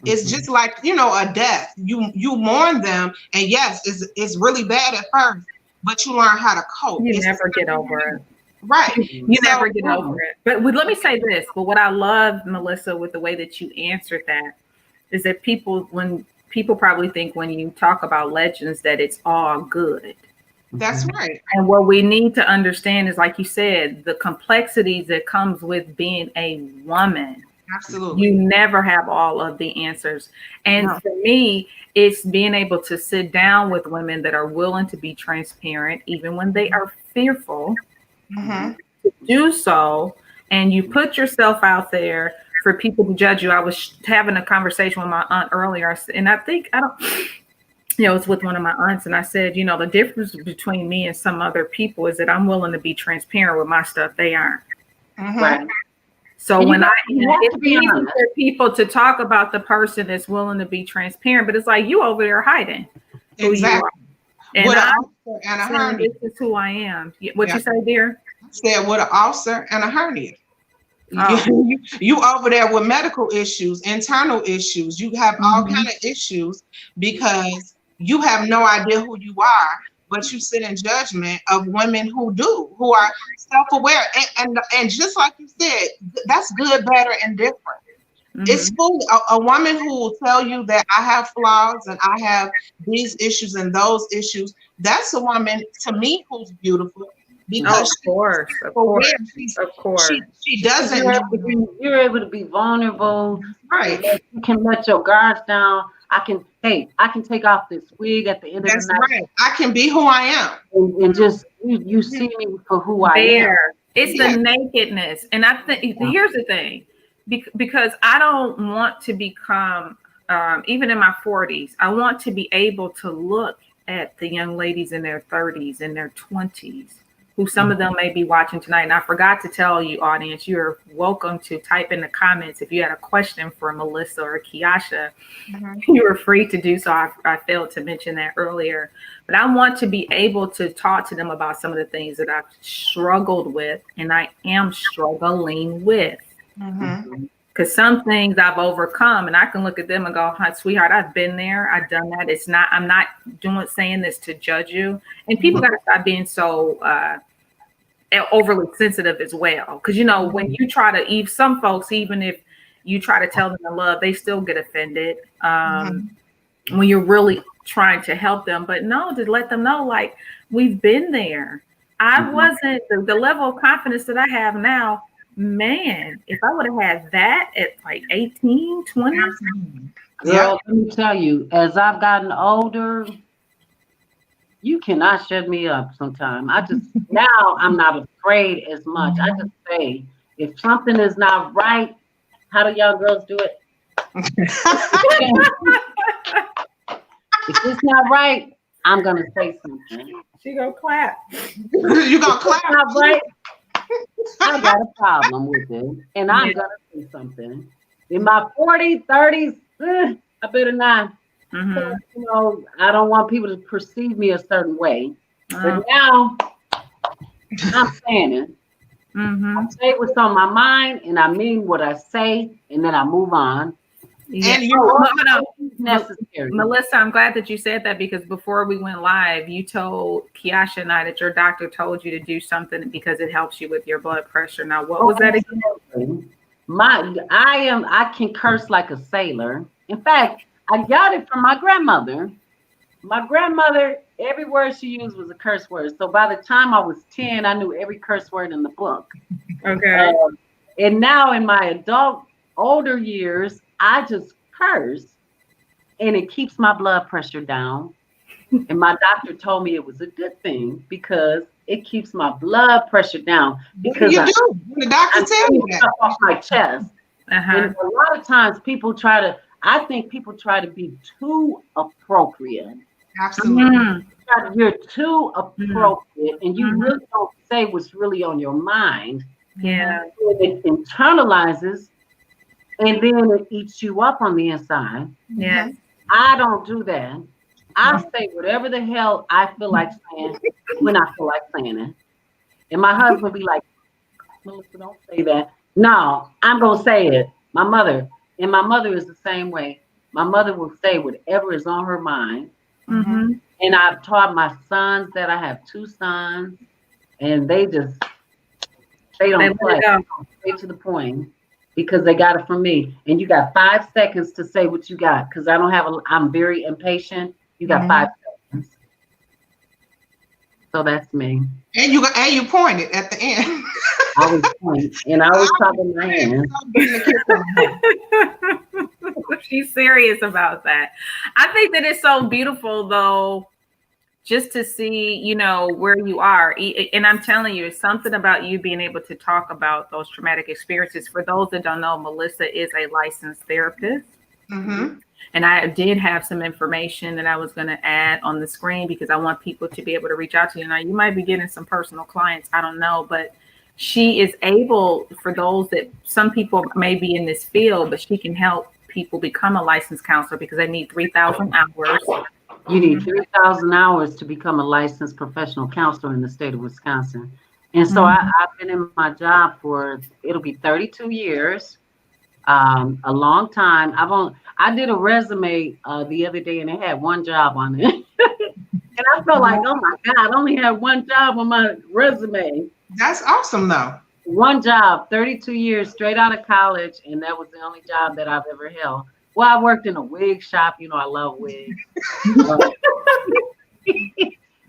It's just like, you know, a death. You mourn them, and yes, it's really bad at first, but you learn how to cope. You never get over it. Right. You never get over it. But let me say this. But what I love, Melissa, with the way that you answered that, is that people probably think when you talk about legends that it's all good. That's right. And what we need to understand is, like you said, the complexities that comes with being a woman. Absolutely. You never have all of the answers. And for me, it's being able to sit down with women that are willing to be transparent, even when they are fearful to do so. And you put yourself out there for people to judge you. I was having a conversation with my aunt earlier, and it's with one of my aunts, and I said, you know, the difference between me and some other people is that I'm willing to be transparent with my stuff. They aren't. Right. So it's easy for people to talk about the person that's willing to be transparent, but it's like you over there hiding who you are. And this is who I am. What you say, dear? I said with an ulcer and a hernia. You over there with medical issues, internal issues. You have all kind of issues because you have no idea who you are, but you sit in judgment of women who are self-aware. And just like you said, that's good, better, and different. It's full. A woman who will tell you that I have flaws and I have these issues and those issues, that's a woman to me who's beautiful. Because of course. She doesn't. You're able to be vulnerable. Right. You can let your guards down. I can take off this wig at the end of the night. Right. I can be who I am. And just you see me for who I am. It's the nakedness. And I think here's the thing, because I don't want to become, even in my 40s, I want to be able to look at the young ladies in their 30s and their 20s, who some of them may be watching tonight. And I forgot to tell you, audience, you're welcome to type in the comments if you had a question for Melissa or Kiasha. You were free to do so. I failed to mention that earlier. But I want to be able to talk to them about some of the things that I've struggled with and I am struggling with. Because some things I've overcome, and I can look at them and go, sweetheart, I've been there. I've done that. I'm not saying this to judge you. And people got to stop being so overly sensitive as well. Because, you know, when you try to, some folks, even if you try to tell them to love, they still get offended when you're really trying to help them. But no, to let them know, like, we've been there. I wasn't the level of confidence that I have now. Man, if I would have had that at like 18, 20. Girl, let me tell you, as I've gotten older, you cannot shut me up sometimes. Now I'm not afraid as much. I just say, if something is not right, how do y'all girls do it? If it's not right, I'm gonna say something. She gonna clap. You gonna clap? Right? I got a problem with it, and I'm Yeah. gonna say something. In my 40s, 30s, I better not. Mm-hmm. You know, I don't want people to perceive me a certain way. But Oh. now I'm saying it. Mm-hmm. I say what's on my mind, and I mean what I say, and then I move on. Yeah. And you Necessary. Melissa, I'm glad that you said that because before we went live, you told Kiasha and I that your doctor told you to do something because it helps you with your blood pressure. Now, what was that again? I can curse like a sailor. In fact, I got it from my grandmother. My grandmother, every word she used was a curse word. So by the time I was 10, I knew every curse word in the book. Okay. And now in my older years, I just curse and it keeps my blood pressure down. And my doctor told me it was a good thing because it keeps my blood pressure down. Because you do. The doctor tell you that. Stuff off my chest. Uh-huh. And a lot of times I think people try to be too appropriate. Absolutely. You're too appropriate and you really don't say what's really on your mind. Yeah. It internalizes and then it eats you up on the inside. Yeah. I don't do that. I say whatever the hell I feel like saying when I feel like saying it. And my husband be like, Melissa, don't say that. No, I'm going to say it. My mother is the same way. My mother will say whatever is on her mind. Mm-hmm. And I've taught my sons that I have 2 sons, and they don't play. Straight to the point because they got it from me. And you got 5 seconds to say what you got because I'm very impatient. You got 5 seconds. So that's me. And you pointed at the end. I was pointing, and I was talking my hand. She's serious about that. I think that it's so beautiful, though, just to see, where you are. And I'm telling you, it's something about you being able to talk about those traumatic experiences. For those that don't know, Melissa is a licensed therapist. Mm-hmm. And I did have some information that I was going to add on the screen because I want people to be able to reach out to you. Now, you might be getting some personal clients. I don't know, but she is able, for those that some people may be in this field, but she can help people become a licensed counselor because they need 3,000 hours. You need 3,000 hours to become a licensed professional counselor in the state of Wisconsin. And so I've been in my job it'll be 32 years, a long time. I did a resume the other day and it had 1 job on it. And I felt like, oh my God, I only had 1 job on my resume. That's awesome though. 1 job, 32 years straight out of college. And that was the only job that I've ever held. Well, I worked in a wig shop. I love wigs.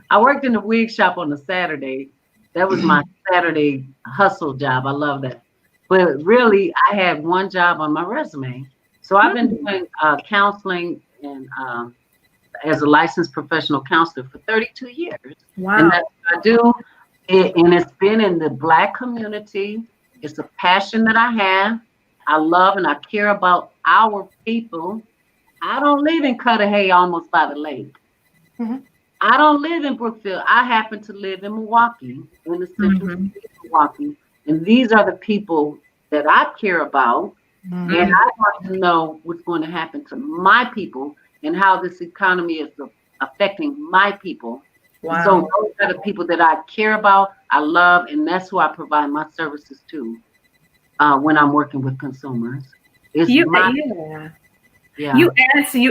I worked in a wig shop on a Saturday. That was my Saturday hustle job. I love that. But really, I had 1 job on my resume. So I've been doing counseling and as a licensed professional counselor for 32 years. Wow. And that's what I do. And it's been in the Black community. It's a passion that I have. I love and I care about our people. I don't live in Cudahy, almost by the lake. Mm-hmm. I don't live in Brookfield. I happen to live in Milwaukee, in the central city of Milwaukee. And these are the people that I care about. Mm-hmm. And I want to know what's going to happen to my people and how this economy is affecting my people. Wow. So those are the people that I care about, I love, and that's who I provide my services to. When I'm working with consumers. You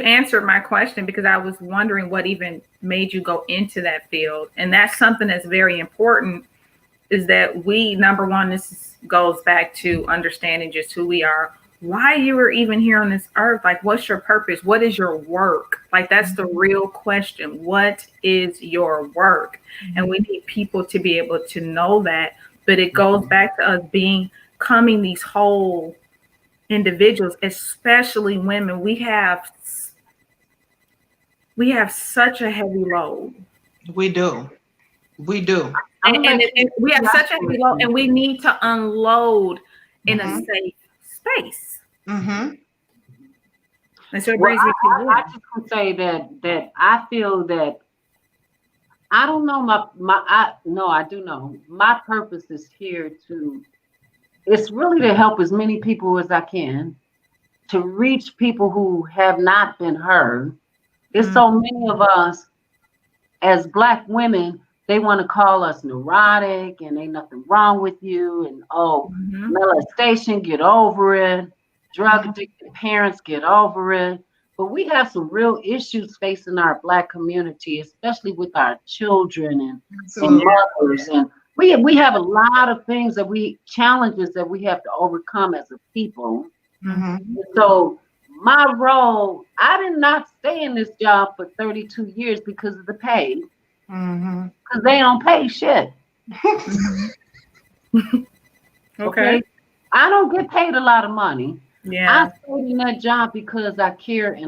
answered my question because I was wondering what even made you go into that field. And that's something that's very important is that number one, this goes back to understanding just who we are, why you were even here on this earth. Like, what's your purpose? What is your work? Like, that's the real question. What is your work? And we need people to be able to know that. But it goes back to us becoming these whole individuals, especially women. We have such a heavy load. We do. And we have such a heavy load, and we need to unload in a safe space. Mm-hmm. And so it brings me to you. I just can say that I feel that I don't know I do know. My purpose is here to, it's really to help as many people as I can, to reach people who have not been heard. There's so many of us as Black women, they want to call us neurotic and ain't nothing wrong with you. And molestation, get over it. Drug addicted parents, get over it. But we have some real issues facing our Black community, especially with our children and mothers. And we have a lot of things challenges that we have to overcome as a people. So my role, I did not stay in this job for 32 years because of the pay. Because they don't pay shit. Okay. I don't get paid a lot of money. I stayed in that job because I care and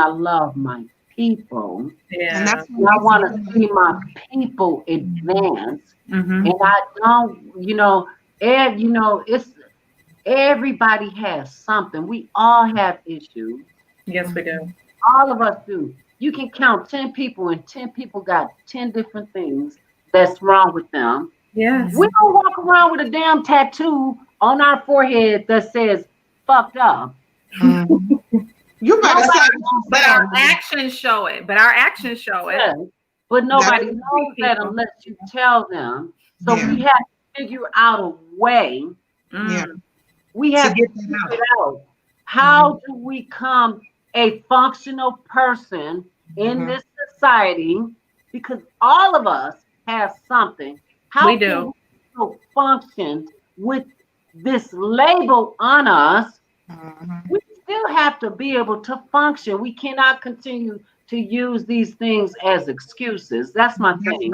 I love my people. And that's and I want to see my people advance. And I don't, it's everybody has something. We all have issues. Yes, we do. All of us do. You can count 10 people and 10 people got 10 different things that's wrong with them. Yes. We don't walk around with a damn tattoo on our forehead that says fucked up. You better say it. But our actions show it. Yes. But nobody knows that unless you tell them. So we have to figure out a way. We have to figure it out. How do we become a functional person in this society? Because all of us have something. How we do. Can we function with this label on us? We still have to be able to function. We cannot continue to use these things as excuses. That's my thing.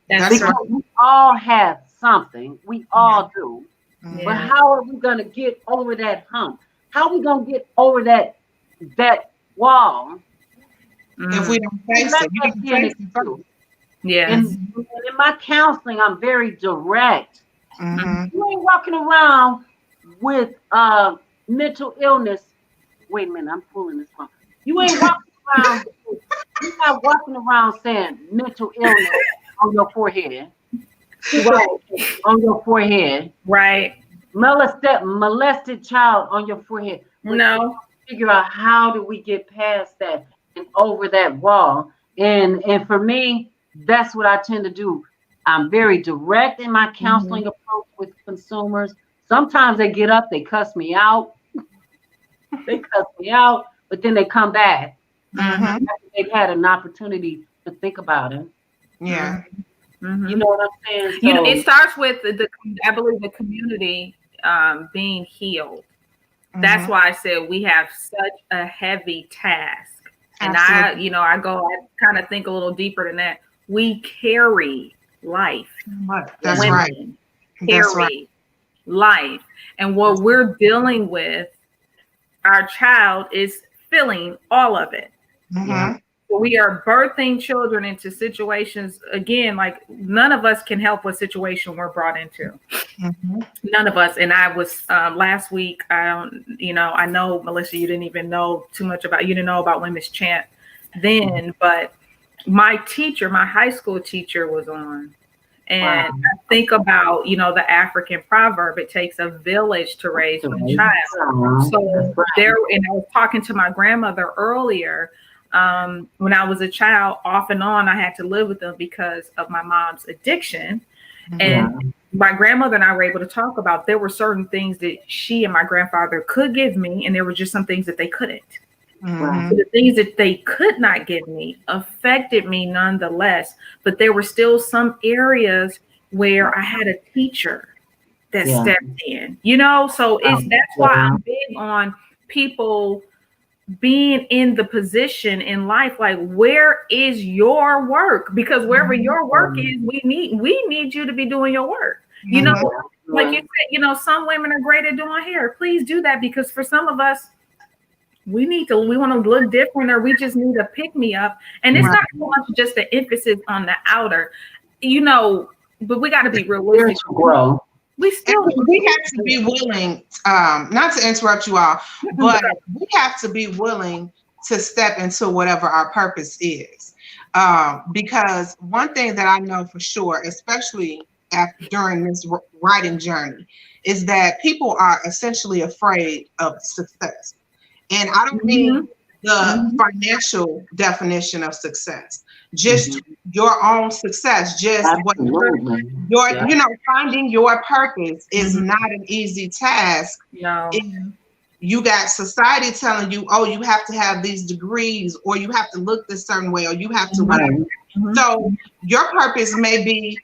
That's right. We all have something. We all do. But how are we going to get over that hump? How are we going to get over that wall? If we don't face it, you can face it first. And in my counseling, I'm very direct. You ain't walking around with mental illness. Wait a minute, I'm pulling this phone. You ain't walking around. You're not walking around saying mental illness on your forehead. Right, on your forehead. Right. Molested child on your forehead. No. Figure out how do we get past that and over that wall. And for me, that's what I tend to do. I'm very direct in my counseling approach with consumers. Sometimes they get up, they cuss me out. But then they come back. After they've had an opportunity to think about it. Yeah. You know what I'm saying? So, it starts with I believe the community being healed. That's why I said we have such a heavy task. And I kind of think a little deeper than that. We carry life. That's Women right. Carry life. And what we're dealing with, our child is feeling all of it. We are birthing children into situations, again, like none of us can help what situation we're brought into. None of us. And I was last week, I know, Melissa, you didn't even know too much you didn't know about Women's Chant then, but my teacher, my high school teacher was on. And I think about, the African proverb, it takes a village to raise one child. So there, and I was talking to my grandmother earlier. When I was a child, off and on, I had to live with them because of my mom's addiction. And my grandmother and I were able to talk about there were certain things that she and my grandfather could give me, and there were just some things that they couldn't. So the things that they could not give me affected me nonetheless, but there were still some areas where I had a teacher that stepped in, so that's why I'm big on people being in the position in life, like where is your work? Because wherever your work is, we need you to be doing your work. Like you said, some women are great at doing hair. Please do that, because for some of us, we want to look different, or we just need a pick me up. And it's not so much just the emphasis on the outer, but we got to be realistic. We have to be willing, not to interrupt you all, but we have to be willing to step into whatever our purpose is. Because one thing that I know for sure, especially during this writing journey, is that people are essentially afraid of success. And I don't mean the financial definition of success, just your own success, just whatever finding your purpose is not an easy task. No. You got society telling you, oh, you have to have these degrees, or you have to look this certain way, or you have to whatever. So your purpose may be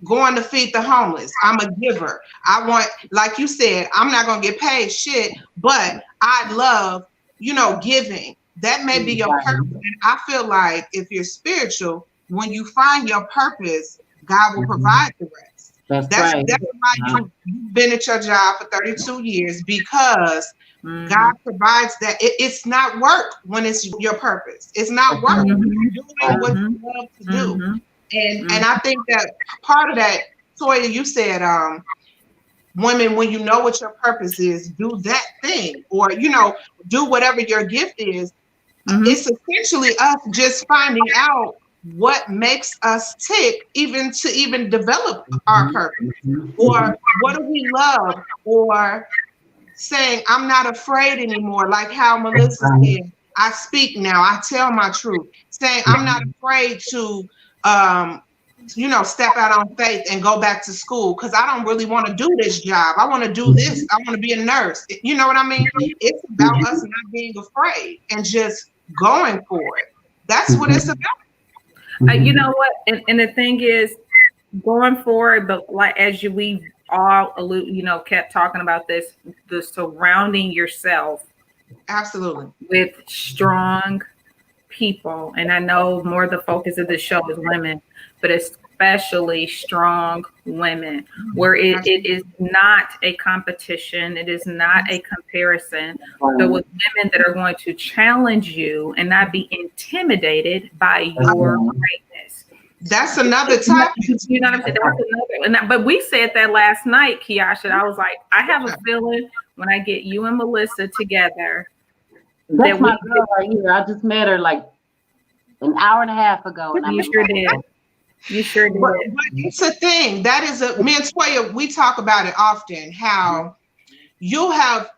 going to feed the homeless. I'm a giver. I want, like you said, I'm not going to get paid shit, but I love, giving. That may be your purpose. And I feel like if you're spiritual, when you find your purpose, God will provide the rest. That's why you've been at your job for 32 years, because God provides that. It's not work when it's your purpose. It's not work. You're doing what you love to do. And I think that part of that, Toya, you said, women, when you know what your purpose is, do that thing, or, do whatever your gift is. It's essentially us just finding out what makes us tick, even to develop our purpose, or what do we love, or saying, I'm not afraid anymore, like how Melissa said, I speak now, I tell my truth, saying I'm not afraid to step out on faith and go back to school, because I don't really want to do this job. I want to do this. I want to be a nurse. You know what I mean? It's about us not being afraid and just going for it. That's what it's about. You know what? And the thing is, going forward, but like we all kept talking about this, the surrounding yourself absolutely with strong people. And I know more the focus of the show is women, but especially strong women, where it is not a competition, it is not a comparison, but with women that are going to challenge you and not be intimidated by your greatness. That's another topic. You know what I'm saying? That's another. But we said that last night, Kiasha. I was like, I have a feeling when I get you and Melissa together. That's my girl right here. I just met her like an hour and a half ago. And you sure did. You sure did. But it's a thing. That is me and Toya, we talk about it often, how you'll have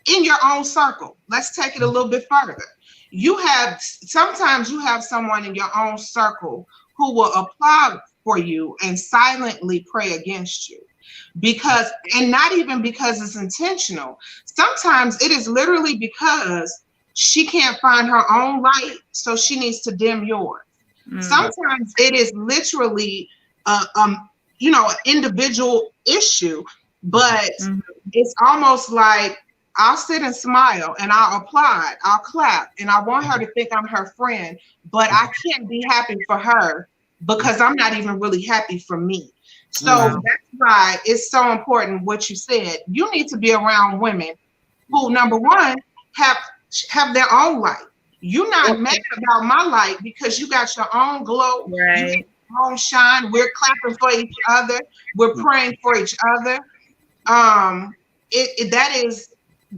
in your own circle. Let's take it a little bit further. Sometimes you have someone in your own circle who will applaud for you and silently pray against you, and not even because it's intentional. Sometimes it is literally because she can't find her own light, so she needs to dim yours. Sometimes it is literally an individual issue, but it's almost like, I'll sit and smile and I'll applaud, I'll clap, and I want her to think I'm her friend, but I can't be happy for her because I'm not even really happy for me. So that's why it's so important what you said. You need to be around women who, number one, have their own light. You're not mad about my light because you got your own glow, right. You got your own shine. We're clapping for each other. We're praying for each other. That is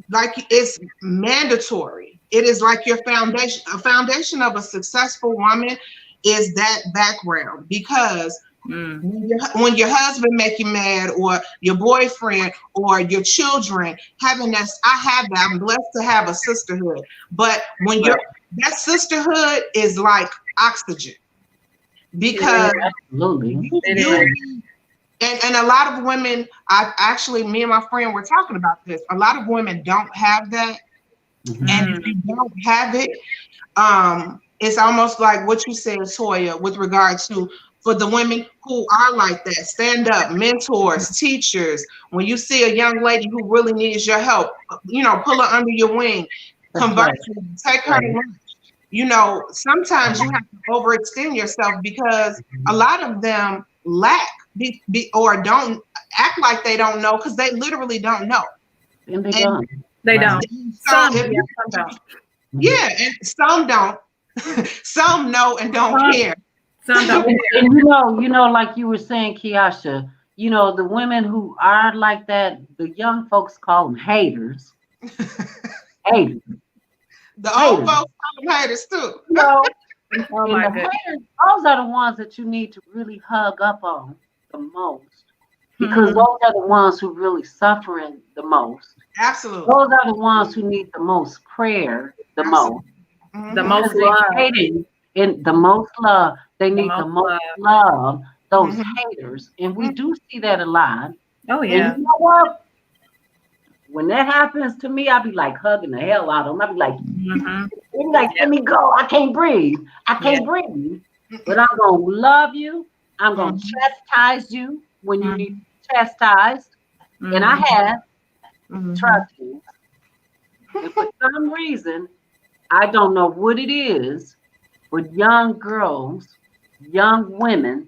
like, it's mandatory. It is like your foundation. A foundation of a successful woman is that background, because when your husband make you mad, or your boyfriend, or your children, having that, I have that. I'm blessed to have a sisterhood. But when that sisterhood is like oxygen, because and a lot of women, me and my friend were talking about this. A lot of women don't have that, and if you don't have it, it's almost like what you said, Toya, with regards to, for the women who are like that, stand up, mentors, teachers. When you see a young lady who really needs your help, pull her under your wing, converse with her, take her to lunch. Sometimes you have to overextend yourself, because a lot of them lack or don't act like they don't know, because they literally don't know. And they don't. They don't. Some don't. Yeah, and some don't. Some know and don't care. Some don't. And like you were saying, Kiasha, the women who are like that, the young folks call them haters. Haters. The old folks call them haters too. Oh And my the goodness. haters, those are the ones that you need to really hug up on the most. Because Mhm. those are the ones who really suffering the most. Absolutely. Those are the ones who need the most prayer the most. Absolutely. The Mm-hmm. most Because they're love. hating in the most love. They The need the most most love. love, those Mm-hmm. haters. And we do see that a lot. Oh And you yeah. know what? When that happens to me, I be like hugging the hell out of them. I be like, Hmm. let Yep. me go. I can't breathe. I Yeah. can't breathe. But I'm gonna love you. I'm gonna Mm-hmm. chastise you when you need Mm-hmm. to be chastised. And I Hmm. have, Mm-hmm. trust me. And for some reason, I don't know what it is, but young girls, young women,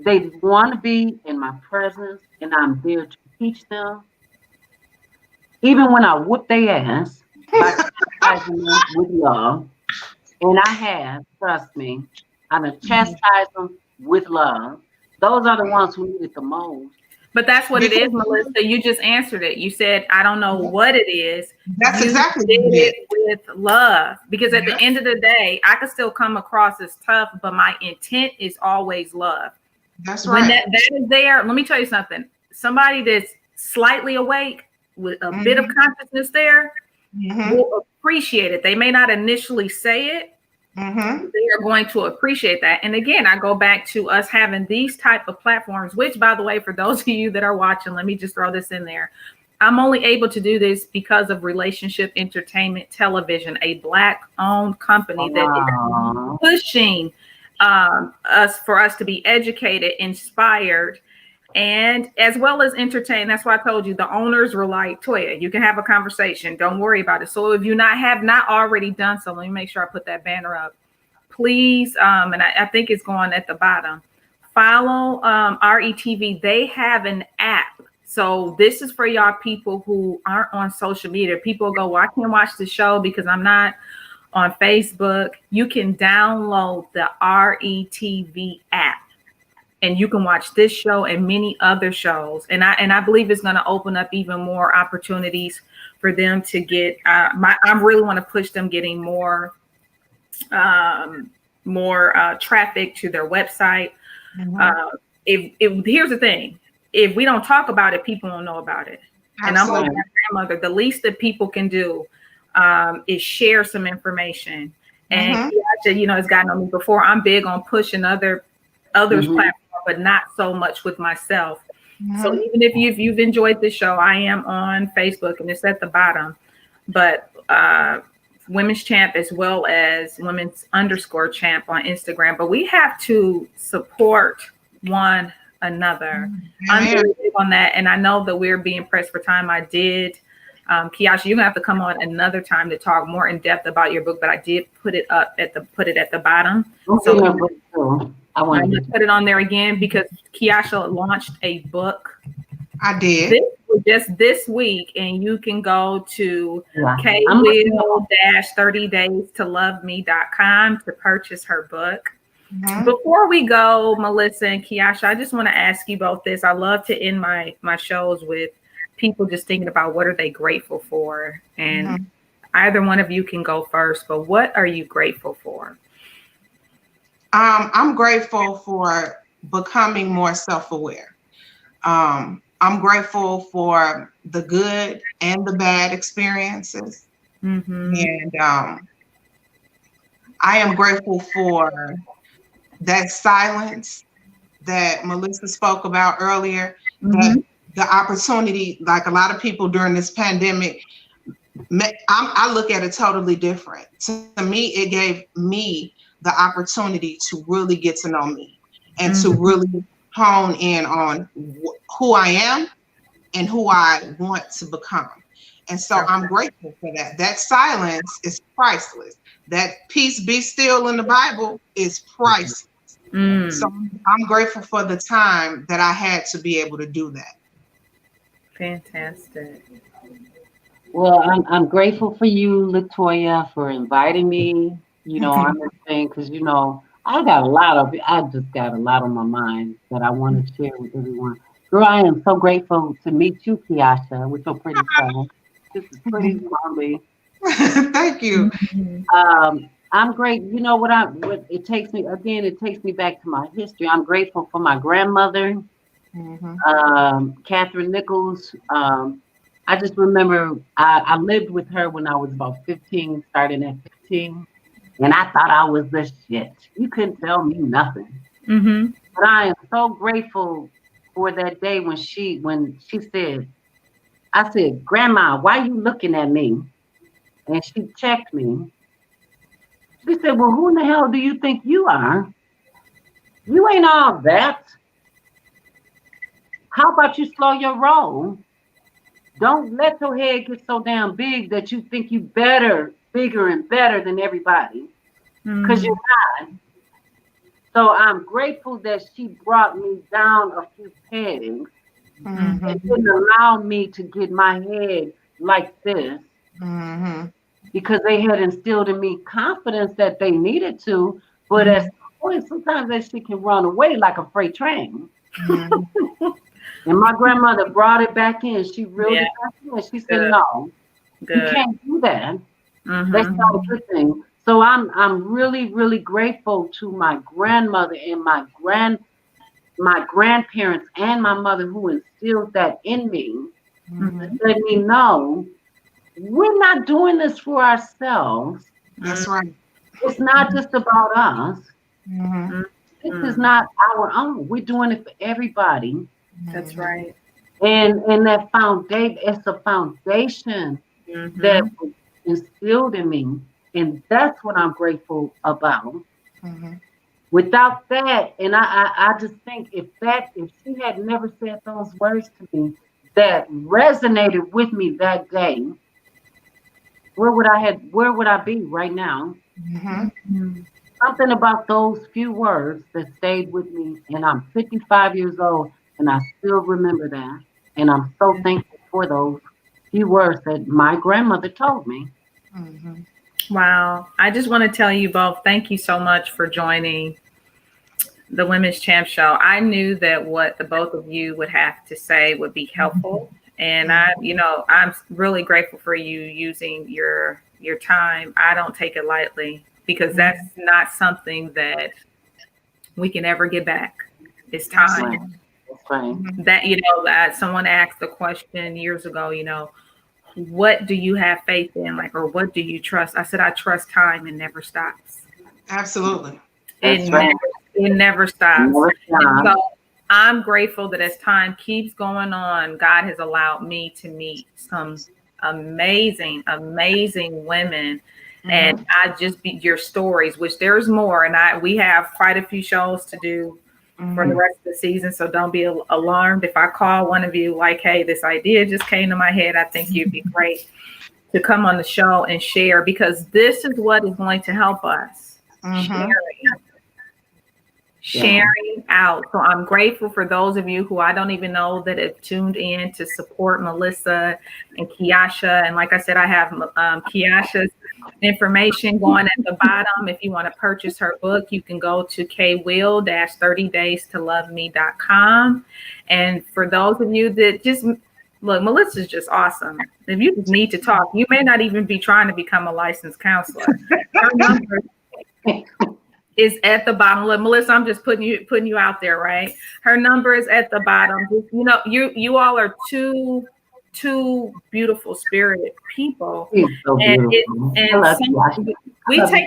they want to be in my presence, and I'm there to teach them. Even when I whoop their ass by chastising them with love, and I have, trust me, I'm gonna chastise them with love. Those are the ones who need it the most. But that's what it Because is, Melissa. You just answered it. You said, I don't know what it is. that's You exactly did what it is. it with love. Because at the Yep. end of the day, I could still come across as tough, but my intent is always love. That's When right. that is there, let me tell you something. Somebody that's slightly awake with a bit of Mm-hmm. consciousness there Mm-hmm. will appreciate it. They may not initially say it, Mm-hmm. they are going to appreciate that. And again, I go back to us having these type of platforms, which by the way, for those of you that are watching, let me just throw this in there. I'm only able to do this because of Relationship Entertainment Television, a Black owned company that is Oh, pushing us for us to be educated, inspired, and as well as entertained. That's why I told you the owners were like, Toya, you can have a conversation. Don't worry about it. So if you have not already done so, let me make sure I put that banner up. Please, and I think it's going at the bottom. Follow RETV. They have an app. So this is for y'all people who aren't on social media. People go, well, I can't watch the show because I'm not on Facebook. You can download the RETV app and you can watch this show and many other shows. And I believe it's going to open up even more opportunities for them to get. I really want to push them getting um, more traffic to their website. Mm-hmm. Uh, if here's the thing, if we don't talk about it, people don't know about it. And I'm like right. Absolutely. my grandmother. The least that people can do is share some information. And Mm-hmm. Kiacha, has gotten on me before. I'm big on pushing others' Hmm. platform, but not so much with myself. So Mm-hmm. even if you've enjoyed this show, I am on Facebook and it's at the bottom. But Women's Champ as well as Women's _ Champ on Instagram. But we have to support one another. I'm Amen. very big on that. And I know that we're being pressed for time. I did. Kiasha, you're gonna have to come on another time to talk more in depth about your book, but I did put it at the bottom. I'm So getting a book too. I want I'm to gonna get put it on there again because Kiasha launched a book I did. just this week, and you can go to yeah. I'm looking kwill-30daystoloveme.com to purchase her book. Mm-hmm. Before we go, Melissa and Kiasha, I just want to ask you both this. I love to end my shows with people just thinking about what are they grateful for. And Mm-hmm. either one of you can go first, but what are you grateful for? I'm grateful for becoming more self-aware. I'm grateful for the good and the bad experiences. Mm-hmm. And I am grateful for that silence that Melissa spoke about earlier, that Mm-hmm. the opportunity, like a lot of people during this pandemic, I look at it totally different. To me, it gave me the opportunity to really get to know me and to Mm-hmm. really hone in on who I am and who I want to become. And so I'm grateful for that. That silence is priceless. That peace be still in the Bible is priceless. So Mm, I'm grateful for the time that I had to be able to do that. fantastic. Well, I'm grateful for you, Latoya, for inviting me. On this thing because I just got a lot on my mind that I want to share with everyone. Girl, I am so grateful to meet you, Kiasha, with your pretty self. This is pretty lovely. Thank you. I'm great. You know what it takes me again, it takes me back to my history. I'm grateful for my grandmother, Catherine Nichols. I just remember I lived with her when I was about 15, starting at 15, and I thought I was the shit. You couldn't tell me nothing. Mm-hmm. But I am so grateful for that day when she said, I said, Grandma, why you looking at me? And she checked me. She said, well, who in the hell do you think you are? You ain't all that. How about you slow your roll? Don't let your head get so damn big that you think you better, bigger and better than everybody. Because you're not. So I'm grateful that she brought me down a few pegs and didn't allow me to get my head like this. Because they had instilled in me confidence that they needed to, but at some point, sometimes that shit can run away like a freight train. And my grandmother brought it back in. She reeled it back in. She said, "No, you can't do that. That's not a good thing." So I'm really, really grateful to my grandmother and my grandparents and my mother who instilled that in me. Let me know we're not doing this for ourselves. That's right. It's not just about us. This is not our own. We're doing it for everybody. That's right. And that foundation, it's a foundation that was instilled in me. And that's what I'm grateful about. Without that, and I just think if she had never said those words to me that resonated with me that day, where would I be right now? Something about those few words that stayed with me, and I'm 55 years old, and I still remember that. And I'm so thankful for those few words that my grandmother told me. Wow. I just want to tell you both, thank you so much for joining the Women's Champ Show. I knew that what the both of you would have to say would be helpful. And I'm really grateful for you using your time. I don't take it lightly because that's not something that we can ever get back. It's time. That someone asked the question years ago, what do you have faith in, or what do you trust? I said, I trust time and never stops. Absolutely. It never stops. And so I'm grateful that as time keeps going on, God has allowed me to meet some amazing, amazing women. And I just be your stories, which there's more. And we have quite a few shows to do for the rest of the season. So don't be alarmed if I call one of you like, hey, this idea just came to my head. I think you'd be great to come on the show and share, because this is what is going to help us. Sharing out. So I'm grateful for those of you who I don't even know that have tuned in to support Melissa and Kiasha. And like I said, I have Kiasha's information going at the bottom. If you want to purchase her book, you can go to kwill-30daystoloveme.com. And for those of you that just look, Melissa's just awesome. If you just need to talk, you may not even be trying to become a licensed counselor. Her number is at the bottom. Look, Melissa, I'm just putting you out there, right? Her number is at the bottom. You all are two beautiful spirited people. We take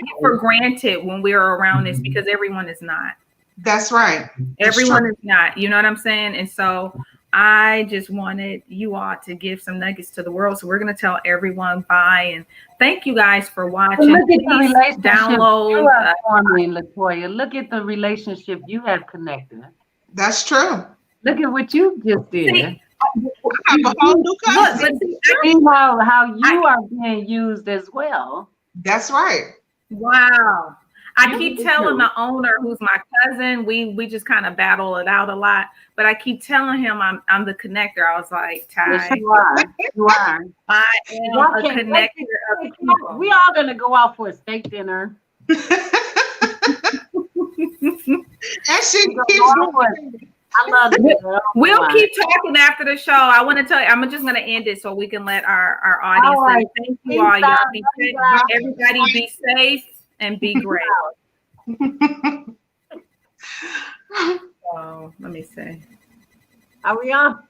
it for granted when we're around this, because everyone is not. That's right. Everyone is not. You know what I'm saying? And so I just wanted you all to give some nuggets to the world. So we're going to tell everyone bye, and thank you guys for watching. Look at the relationship. Download. Latoya, look at the relationship you have connected. That's true. Look at what you just did. See, I have a whole new cousin. See how you are being used as well. That's right. Wow. I keep telling the owner, who's my cousin, we just kind of battle it out a lot, but I keep telling him I'm the connector. I was like, Ty, yes, you are. You are. I am a connector of people. We all gonna go out for a steak dinner. And she keeps going. I love it. We'll keep talking after the show. I want to tell you, I'm just going to end it so we can let our audience All right. thank you all. Y'all be safe. Everybody be safe and be great. So let me see. Are we on?